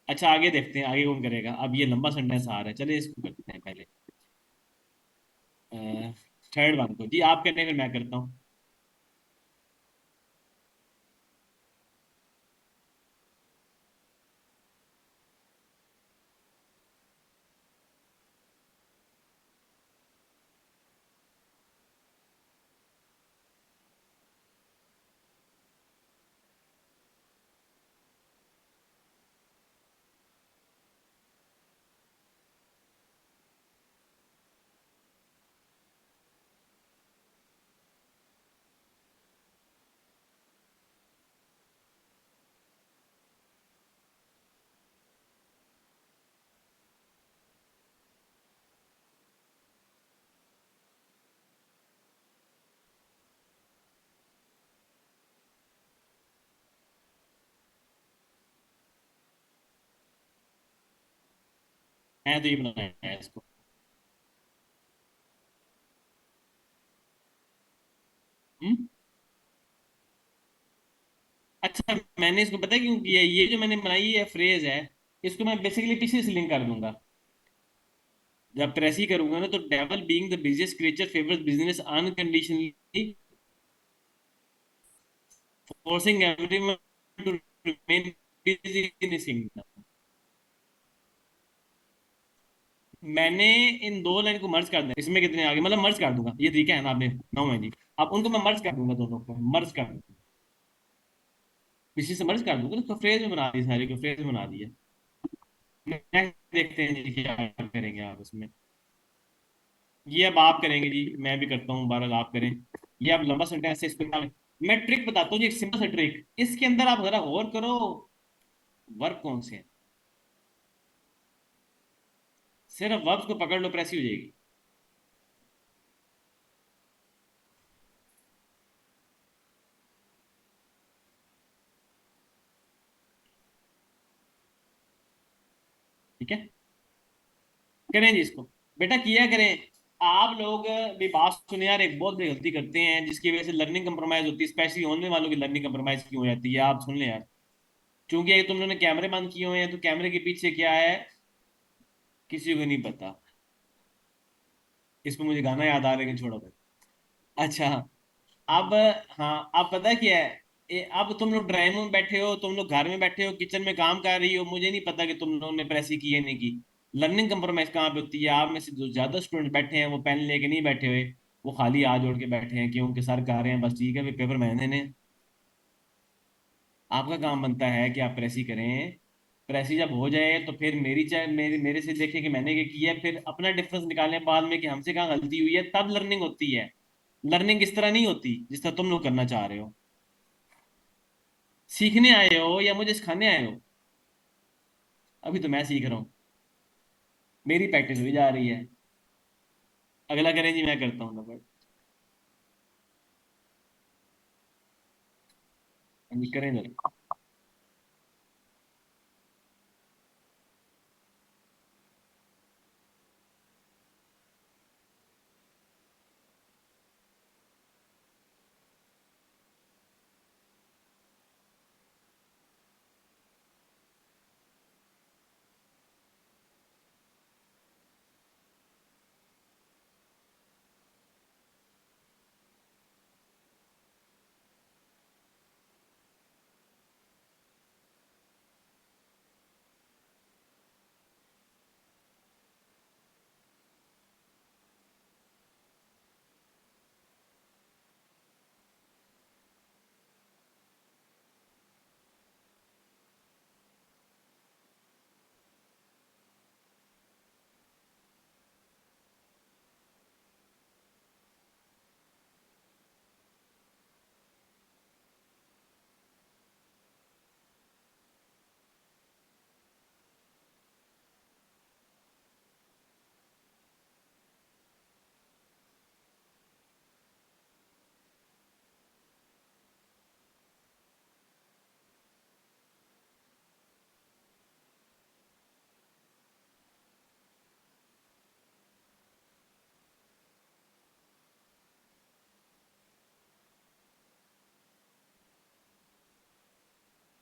अच्छा आगे देखते हैं, आगे कौन करेगा। अब ये लंबा सेंटेंस आ रहा है, चलिए इसको करते हैं पहले। थर्ड वन को जी आप करने, फिर मैं करता हूँ। है तो ये बनाया है इसको। हम्म। अच्छा, मैंने इसको पता है क्यों किया, ये जो मैंने बनाई है फ्रेज है, इसको मैं बेसिकली पीछे से लिंक कर दूंगा। जब प्रेस ही करूंगा ना, तो devil being the biggest creature favours business unconditionally forcing everyone to remain busy in सिंगडम। मैंने इन दो लाइन को मर्ज कर दिया, इसमें कितने आगे, मतलब मर्ज कर दूंगा, ये तरीका है ना आपने, 9 है जी। अब उनको मैं मर्ज कर दूंगा, दोनों को मर्ज कर दूंगा। पीछे से मर्ज कर दूंगा तो फ्रेज में बना दी, सारी को फ्रेज में बना दिया। नेक्स्ट देखते हैं जी क्या करेंगे आप इसमें। ये अब आप करेंगे जी, मैं भी करता हूँ, बहरहाल आप करें। ये आप लंबा सेंटेंस से इस्तेमाल। मैं ट्रिक बताता हूँ जी, एक सिंपल सा ट्रिक, इसके अंदर आप जरा गौर करो, वर्ब कौन से हैं। सिर्फ वर्ब्स को पकड़ लो, प्रेस ही हो जाएगी। ठीक है, करें जी इसको, बेटा किया करें। आप लोग भी बात सुने यार, एक बहुत बड़ी गलती करते हैं जिसकी वजह से लर्निंग कंप्रोमाइज होती है, स्पेशली होने वालों की लर्निंग कंप्रोमाइज क्यों हो जाती है, आप सुन लें यार। क्योंकि ये तुम लोगों ने कैमरे बंद किए हुए हैं, तो कैमरे के पीछे क्या है किसी को नहीं पता। इस पर मुझे गाना याद आ रहा है, लेकिन छोड़ो भाई। अच्छा, अब, हाँ अब पता क्या है, अब तुम लोग ड्राइंग रूम में बैठे हो, तुम लोग घर में बैठे हो, किचन में काम कर रही हो, मुझे नहीं पता कि तुम लोगों ने प्रेस ही की है नहीं की। लर्निंग कंप्रोमाइज कहाँ पे होती है, आप में से जो ज्यादा स्टूडेंट बैठे हैं वो पेन लेके नहीं बैठे हुए, वो खाली हाथ जोड़ के बैठे हैं, क्योंकि सर कह रहे हैं बस ठीक है भाई, पेपर मैंने ने। आपका काम बनता है कि आप प्रेस ही करें। प्रेस ही जब हो जाए तो फिर मेरी चाहे मेरे मेरे से देखें कि मैंने क्या किया है, फिर अपना डिफरेंस निकालें बाद में कि हमसे कहाँ गलती हुई है, तब लर्निंग होती है। लर्निंग इस तरह नहीं होती जिस तरह तुम लोग करना चाह रहे हो। सीखने आए हो या मुझे सिखाने आए हो? अभी तो मैं सीख रहा हूँ, मेरी प्रैक्टिस हुई जा रही है। अगला करें जी, मैं करता हूँ नंबर। हाँ जी, करें जरा।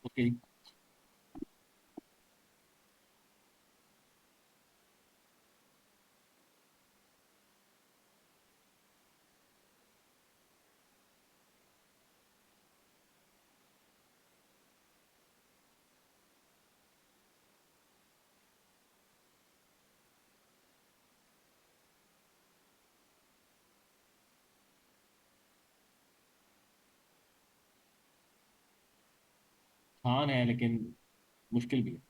ओके। आसान है लेकिन मुश्किल भी है।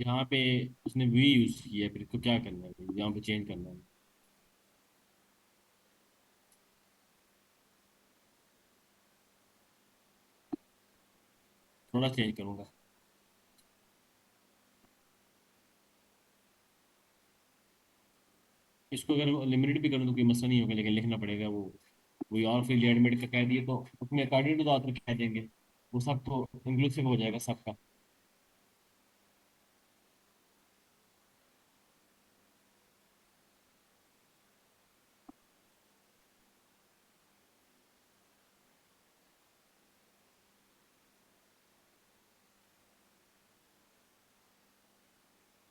यहाँ पे उसने वी यूज किया है, फिर इसको क्या करना है, यहाँ पे चेंज करना है। थोड़ा चेंज करूंगा। इसको अगर लिमिटेड भी करूँ तो कोई मसला नहीं होगा, लेकिन लिखना पड़ेगा वो। कोई और फिर एडमिट का कह दिए तो उसमें अकॉर्डिंग टू द ऑथर कह देंगे। वो सब तो इंक्लूसिव हो जाएगा सबका।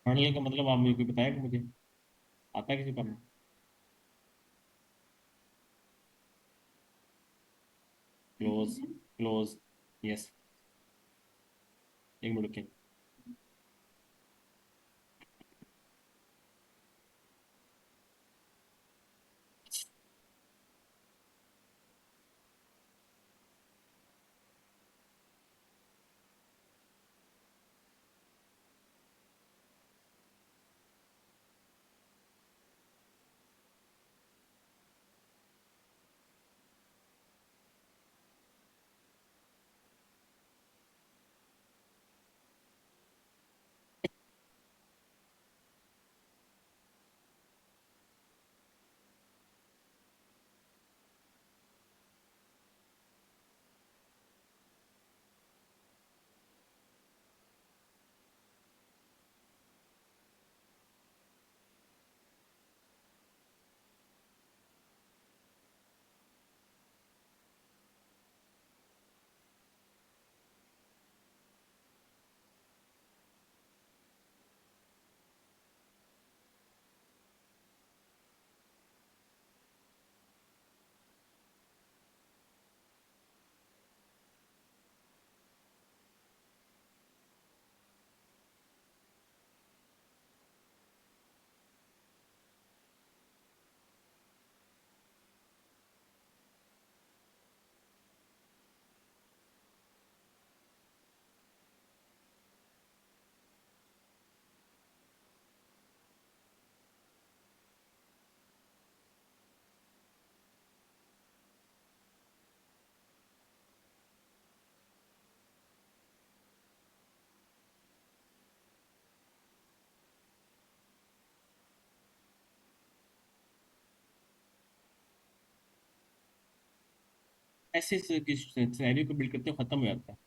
मॉडल का मतलब आप मुझे कोई बताएगा मुझे? आता है किसी का? क्लोज। क्लोज। यस। एक मिनट रुकिए। ऐसे सिनेरियो को बिल्ड करते हो खत्म हो जाता है।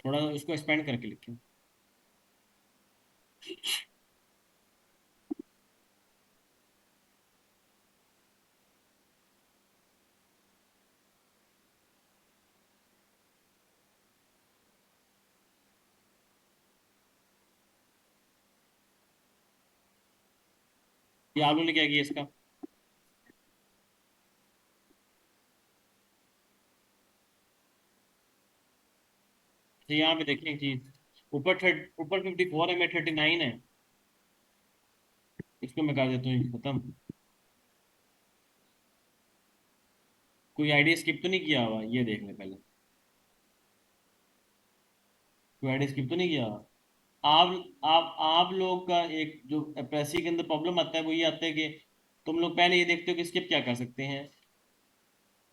थोड़ा उसको एक्सपेंड करके लिखें। ये आप लोगों ने क्या किया इसका? तो यहाँ पे देखें एक चीज। ऊपर 54 है, मैं 39 है। इसको मैं कर देता हूँ खत्म। कोई आइडिया स्किप तो नहीं किया हुआ, ये देख ले पहले। कोई आइडिया स्किप तो नहीं किया हुआ? आप लोग का एक जो एप्रेसी के अंदर प्रॉब्लम आता है वो ये आता है कि तुम लोग पहले ये देखते हो कि स्किप क्या कर सकते हैं।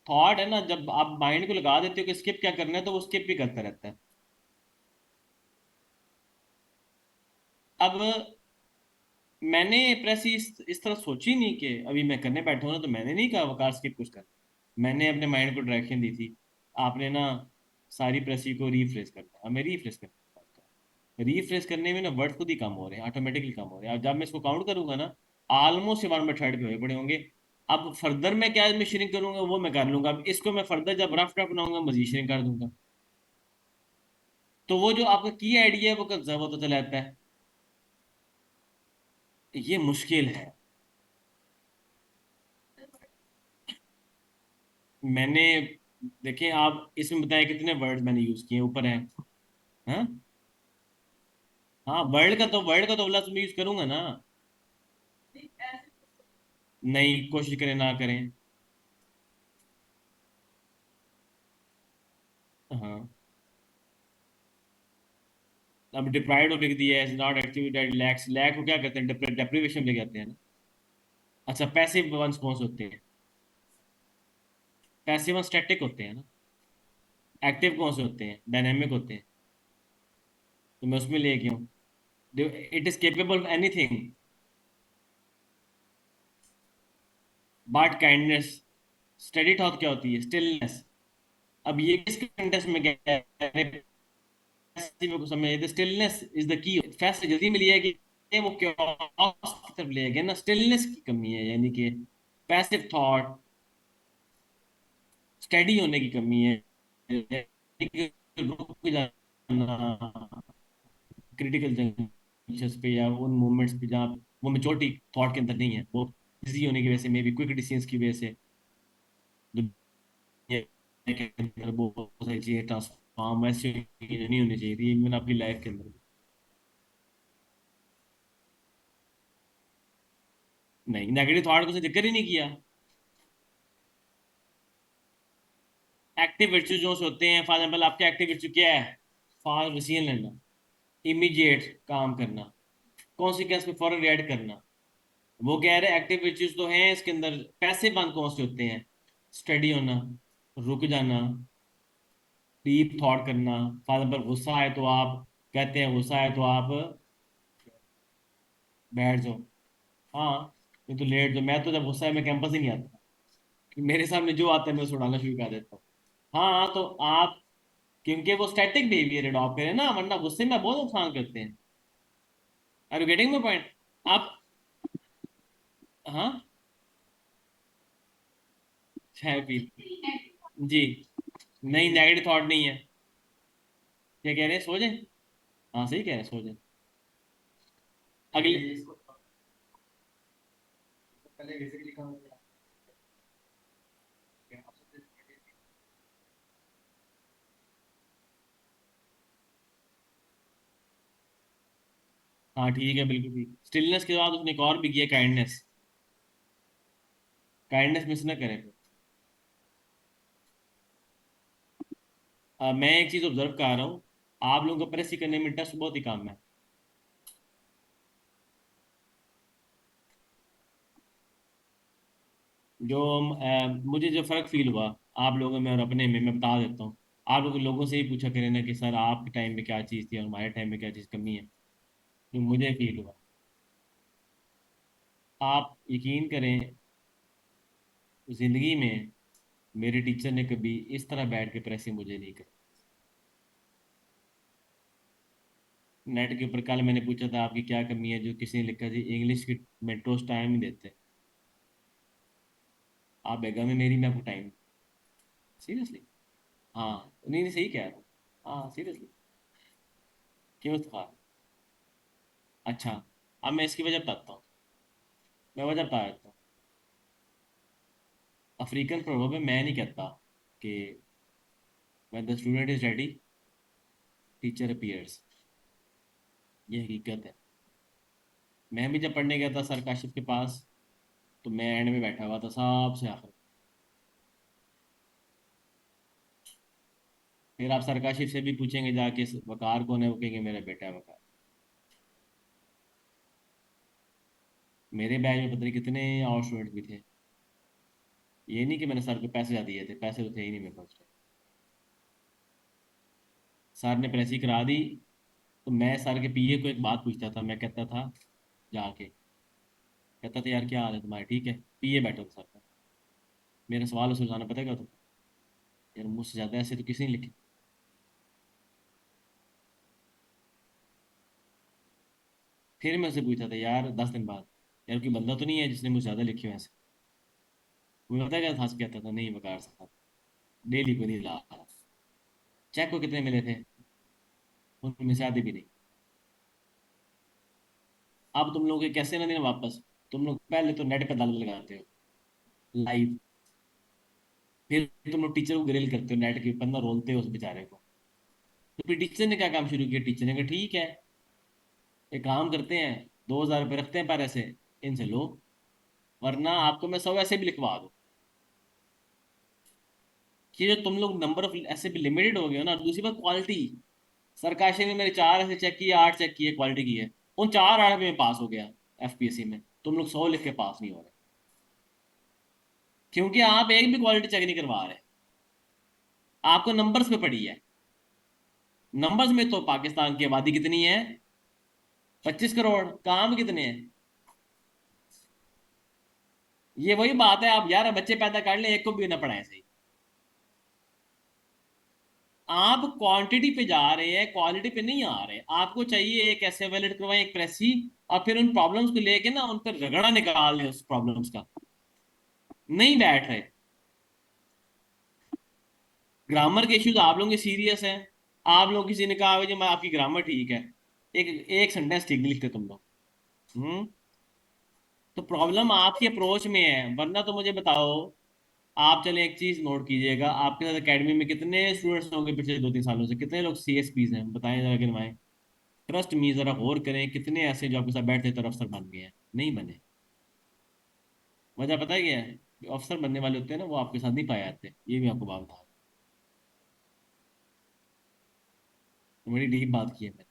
थॉट है ना, जब आप माइंड को लगा देते हो कि स्किप क्या करना है तो वो स्किप भी करता रहता है। अब मैंने प्रेस इस तरह सोची नहीं कि अभी मैं करने बैठा हूं ना, तो मैंने नहीं कहा वकार स्किप कुछ कर। मैंने अपने माइंड को डायरेक्शन दी थी। आपने ना सारी प्रेसी को रीफ्रेश करना है। अब मैं रीफ्रेश करना, रीफ्रेश करने में ना वर्ड खुद ही कम हो रहे हैं, ऑटोमेटिकली कम हो रहे हैं। अब जब मैं इसको काउंट करूंगा ना, ऑलमोस्ट 1/3 पे हुए पड़े होंगे। अब फर्दर मैं क्या मैं श्रिंक करूंगा वो मैं कर लूंगा। अब इसको मैं फर्दर जब रफ ड्राफ्ट बनाऊंगा मजीद श्रिंक कर दूंगा। तो वो जो आपका की आइडिया है वो कंजर्व होता चला जाता है। ये मुश्किल है। मैंने देखें, आप इसमें बताया कितने वर्ड मैंने यूज किए ऊपर है। हाँ। हाँ, वर्ड का तो लफ्ज मैं यूज करूंगा ना। नहीं, कोशिश करें ना करें। हाँ। अब डिप्राइव्ड ऑफ लिख दिया है, is not active that lacks, lack को क्या कहते हैं, डेप्रिवेशन लेके आते हैं ना। अच्छा, पैसिव वंस कौन से होते हैं? पैसिव वन स्टैटिक होते हैं ना। एक्टिव कौन से होते हैं? डायनेमिक होते हैं। तो मैं उसमें ले गया हूँ, it is capable of anything but kindness. Study thought क्या होती है? स्टिलनेस। अब ये किस कंटेक्स्ट में गया है? को समझ, the stillness is the key. फैसले जल्दी में लिया कि वो chaos की तरफ ले गया ना, स्टिलनेस की कमी है, यानी कि पैसिव थॉट, स्टडी होने की कमी है, यानी कि रुक जाना क्रिटिकल जंक्शंस पे या उन मोमेंट्स पे जहाँ वो मेच्योरिटी थॉट के अंदर नहीं है, वो बिजी होने की वजह से, मे बी क्विक डिसीजंस की वजह से दुनिया के अंदर वो सारी चीजें ट्रांसफॉर्म वैसे नहीं होनी चाहिए थी, इवन आपकी लाइफ के अंदर। नहीं, नेगेटिव थॉट को उसने जिक्र ही नहीं किया। एक्टिव वर्च्यू जो होते हैं, फॉर एग्जाम्पल आपके एक्टिव वर्च्यू क्या है? फास्ट डिसीजन लेना, इमीडिएट काम करना, कॉन्सिक्वेंस पे फौरन रिएक्ट करना। वो कह रहे एक्टिव वर्च्यूज तो हैं इसके अंदर। पैसिव वन कौन से होते हैं? स्टडी होना, रुक जाना, डीप थॉट करना। फॉर एग्जाम्पल गुस्सा है तो आप कहते हैं, गुस्सा है तो आप बैठ जाओ। हाँ, ये तो लेट जाओ। मैं तो जब गुस्सा है मैं कैंपस ही नहीं आता, मेरे सामने जो आता है मैं उसको उड़ाना शुरू कर देता हूँ। हाँ तो आप, क्योंकि वो स्टैटिक बिहेवियर अडॉप्ट करें ना, वरना गुस्से में बहुत नुकसान करते हैं। Are you getting my point? आप, हाँ, चाय पी, जी। नहीं, नेगेटिव थॉट नहीं है। क्या कह रहे हैं, सो जाए? हाँ सही कह रहे हैं, सो जाए। अगले, हाँ ठीक है, बिल्कुल ठीक। स्टिलनेस के बाद उसने एक और भी किया, काइंडनेस। काइंडनेस मिस ना करें। मैं एक चीज ऑब्जर्व कर रहा हूँ, आप लोगों को प्रेस करने में इंटरेस्ट बहुत ही कम है। जो मुझे जो फर्क फील हुआ आप लोगों में और अपने में, मैं बता देता हूँ। आप लोगों से ही पूछा करें ना कि सर आपके टाइम में क्या चीज़ थी और हमारे टाइम में क्या चीज़ कमी है। जो मुझे फील हुआ, आप यकीन करें, जिंदगी में मेरे टीचर ने कभी इस तरह बैठ के प्रेसिंग मुझे नहीं करी। नेट के ऊपर कल मैंने पूछा था आपकी क्या कमी है, जो किसी ने लिखा थी इंग्लिश की मेट्रोस टाइम ही देते। आप बेगम है मेरी, मैं आपको टाइम, सीरियसली। हाँ नहीं नहीं, सही कह रहा हूँ। हाँ सीरियसली, क्यों था? अच्छा, अब मैं इसकी वजह बताता हूँ। मैं वजह बता देता हूँ। अफ्रीकन प्रोवर्ब में मैं नहीं कहता कि when the student is ready teacher appears। ये हकीकत है। मैं भी जब पढ़ने गया था सर काशिफ के पास, तो मैं एंड में बैठा हुआ था, सबसे आखिर। फिर आप सर काशिफ से भी पूछेंगे जाके वकार कौन है, वो कहेंगे मेरा बेटा है वकार। मेरे बैच में पता नहीं कितने और स्टूडेंट भी थे। ये नहीं कि मैंने सर को पैसे ज्यादा दिए थे, पैसे तो थे ही नहीं मेरे पास। सर ने प्रेसी करा दी, तो मैं सर के पीए को एक बात पूछता था, मैं कहता था जाके, कहता था यार क्या हाल है तुम्हारे, ठीक है? पीए बैठा था सर का। मेरा सवाल उसे सुलझाना पता क्या होता था? यार मुझसे ज्यादा ऐसे तो किसी ने लिखे। फिर मैं उससे पूछता था यार 10 दिन बाद, यार कोई बंदा तो नहीं है जिसने मुझसे ज्यादा लिखे हो ऐसे? वो पता क्या था, कहता था नहीं वकार साहब, डेली को नहीं ला, चेक को कितने मिले थे, उनमें से आधे भी नहीं। अब तुम लोग के कैसे ना देना वापस? तुम लोग पहले तो नेट पे दाल लगाते हो लाइव, फिर तुम लोग टीचर को ग्रिल करते हो, नेट के ऊपर ना रोलते हो उस बेचारे को। तो फिर टीचर ने क्या काम शुरू किया, टीचर ने कहा ठीक है, एक काम करते हैं, 2,000 रुपये रखते हैं पर ऐसे, इनसे लो, वरना आपको मैं 100 ऐसे भी लिखवा दूँ। कि जो तुम लोग नंबर ऑफ ऐसे भी लिमिटेड हो गए हो ना, और दूसरी बात क्वालिटी। सरकाशी में मैंने 4 ऐसे चेक किए, 8 चेक किए, क्वालिटी की है, उन 4 8 में पास हो गया एफपीएससी में। तुम लोग 100 लिख के पास नहीं हो रहे, क्योंकि आप एक भी क्वालिटी चेक नहीं करवा रहे। आपको नंबर्स पे पड़ी है। नंबर्स में तो पाकिस्तान की आबादी कितनी है? 25 करोड़। काम कितने हैं? ये वही बात है, आप 11 बच्चे पैदा कर लें, एक को भी ना पढ़ाएं सही। आप क्वांटिटी पे जा रहे हैं, क्वालिटी पे नहीं आ रहे। आपको चाहिए एक ऐसे वैलिड करवाएं, एक प्रेसी, और फिर उन प्रॉब्लम्स को लेके ना उन पर रगड़ा निकाल दें उस प्रॉब्लम्स का। नहीं बैठ रहे। ग्रामर के इश्यूज आप लोगों के सीरियस हैं। आप लोग किसी ने कहा जी मैं आपकी ग्रामर ठीक है, एक एक सेंटेंस ठीक नहीं लिखते तुम लोग। हम्म। तो प्रॉब्लम आपकी अप्रोच में है, वरना तो मुझे बताओ। आप चले एक चीज नोट कीजिएगा, आपके साथ एकेडमी में कितने स्टूडेंट्स होंगे पिछले 2 3 सालों से, कितने लोग सीएसपीज हैं, बताएं जरा गिनवाएं। ट्रस्ट मी, जरा गौर करें, कितने ऐसे जो आपके साथ बैठते तो अफसर बन गए हैं? नहीं बने। वजह पता है क्या है? जो अफसर बनने वाले होते हैं ना, वो आपके साथ नहीं पाए जाते, ये भी आपको बात बता दूं। बड़ी डीप बात की है मैंने।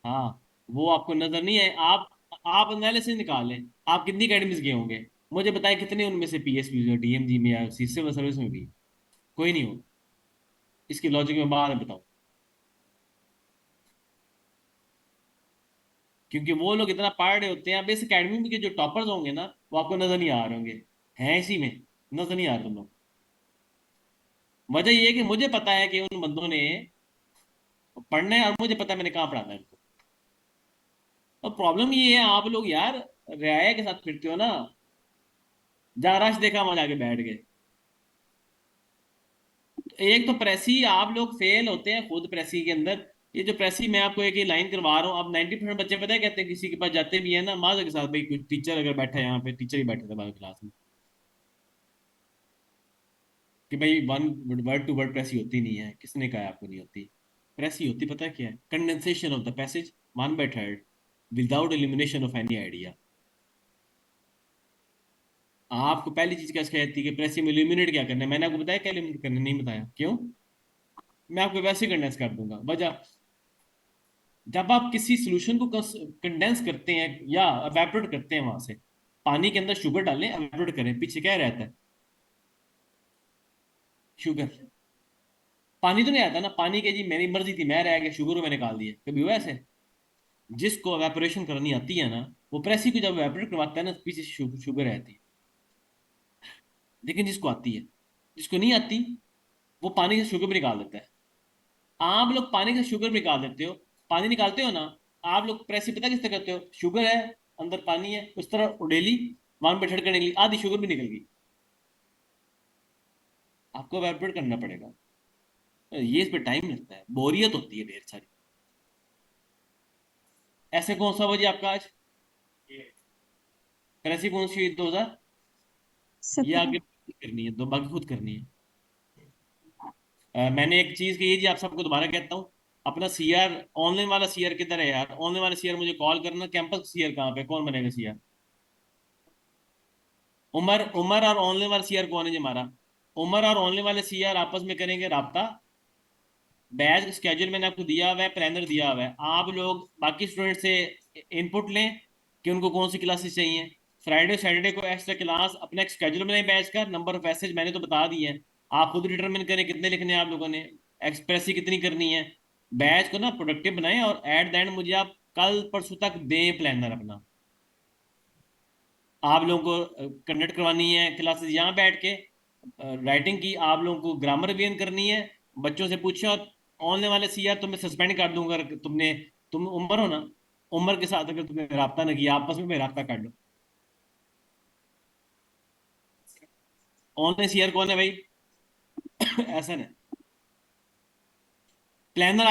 हाँ, वो आपको नजर नहीं है। आप एनालिसिस निकाल लें, आप कितनी अकेडमीज गए होंगे, मुझे बताएं कितने उनमें से पीएसपी डीएमजी में या सिविल सर्विस में भी? कोई नहीं हो। इसकी लॉजिक में बाद में बताऊं। क्योंकि वो लोग इतना पढ़ रहे होते हैं, अब इस अकेडमी में के जो टॉपर्स होंगे ना, वो आपको नजर नहीं आ रहे होंगे। हैं इसी में, नजर नहीं आ रहे तुम लोग। वजह ये है कि मुझे पता है कि उन बंदों ने पढ़ना है, और मुझे पता है मैंने कहाँ पढ़ाना है उनको। और प्रॉब्लम ये है, आप लोग यार रियाया के साथ फिरते हो ना, जहाँ रश देखा वहां जाके बैठ गए। एक तो प्रेसी आप लोग फेल होते हैं खुद प्रेसी के अंदर। ये जो प्रेसी मैं आपको एक ही लाइन करवा रहा हूँ, अब 90% बच्चे पता है कहते हैं, किसी के पास जाते भी है ना माँ के साथ, भाई कुछ टीचर अगर बैठा है यहाँ पे, टीचर ही बैठे थे बाहर क्लास में, कि भाई वन वर्ड टू वर्ड प्रेसी होती नहीं है। किसने कहा है आपको नहीं होती? प्रेसी होती पता है क्या है? Condensation of the passage one by third without elimination of any idea. आपको पहली चीज क्या सिखाई जाती है कि प्रेसी में इल्यूमिनेट क्या करना है? मैंने आपको बताया क्या इल्यूमिनेट करना? नहीं बताया। क्यों? मैं आपको वैसे कंडेंस कर दूंगा। वजह, जब आप किसी सोल्यूशन को कंडेंस करते हैं या एवेपोरेट करते हैं, वहां से पानी के अंदर शुगर डालें, एवेपोरेट करें, पीछे क्या रहता है? शुगर। पानी तो नहीं आता ना। पानी के जी मेरी मर्जी थी, मैं रह गया, शुगर को मैंने निकाल दिया, कभी हुआ ऐसे? जिसको एवेपोरेशन करनी आती है ना, वो प्रेसी को जब एवेपोरेट करवाता है ना, तो पीछे शुगर रहती है। लेकिन जिसको आती है, जिसको नहीं आती, वो पानी से शुगर भी निकाल देता है। आप लोग पानी से शुगर भी निकाल देते हो। पानी निकालते हो ना, आप लोग प्रेसी पता किस तरह करते हो? शुगर है, अंदर पानी है, उस तरह उड़ेली, वन पे ठड़कने निकली, आधी शुगर भी निकल गई। आपको एवेपोरेट करना पड़ेगा। ये इस पे टाइम लगता है, बोरियत होती है ढेर सारी। ऐसे कौन सा बजे आपका आज? प्रेसी कौन सी 2000? ये 17। आगे करनी है, दो बाकी खुद करनी है। मैंने एक चीज कही है जी, आप सबको दोबारा कहता हूँ। अपना सीआर, ऑनलाइन वाला सीआर किधर है यार? ऑनलाइन वाला सीआर मुझे कॉल करना। कैंपस सीआर कहाँ पे, कौन बनेगा सीआर? उमर, उमर और ऑनलाइन वाला सीआर कौन है जी हमारा? उमर और ऑनलाइन वाले सीआर आपस में करेंगे राब्ता। बैच स्केड्यूल मैंने आपको दिया हुआ है, प्लानर दिया हुआ है। आप लोग बाकी स्टूडेंट से इनपुट लें कि उनको कौन सी क्लासेस चाहिए। फ्राइडे सैटरडे को एक्स्ट्रा क्लास, अपना एक स्केड्यूल बनाए बैच का, नंबर ऑफ पैसेज मैंने तो बता दिए हैं। आप खुद डिटरमिन करें कितने लिखने हैं आप लोगों ने, एक्सप्रेसी कितनी करनी है। बैच को ना प्रोडक्टिव बनाएं, और एट द एंड मुझे आप कल परसों तक दें प्लानर अपना। आप लोगों को कंडक्ट करवानी है क्लासेस यहाँ बैठ के। राइटिंग की आप लोगों को ग्रामर रिवीजन करनी है। बच्चों से पूछो, और ऑनलाइन वाले सी यार तुम्हें सस्पेंड कर दूंगा अगर तुम उम्र हो ना, उम्र के साथ अगर तुमने रब्ता ना किया, आपस में रब्ता कर लो। ऑनलाइन सी यार कौन है भाई? ऐसा ना, प्लानर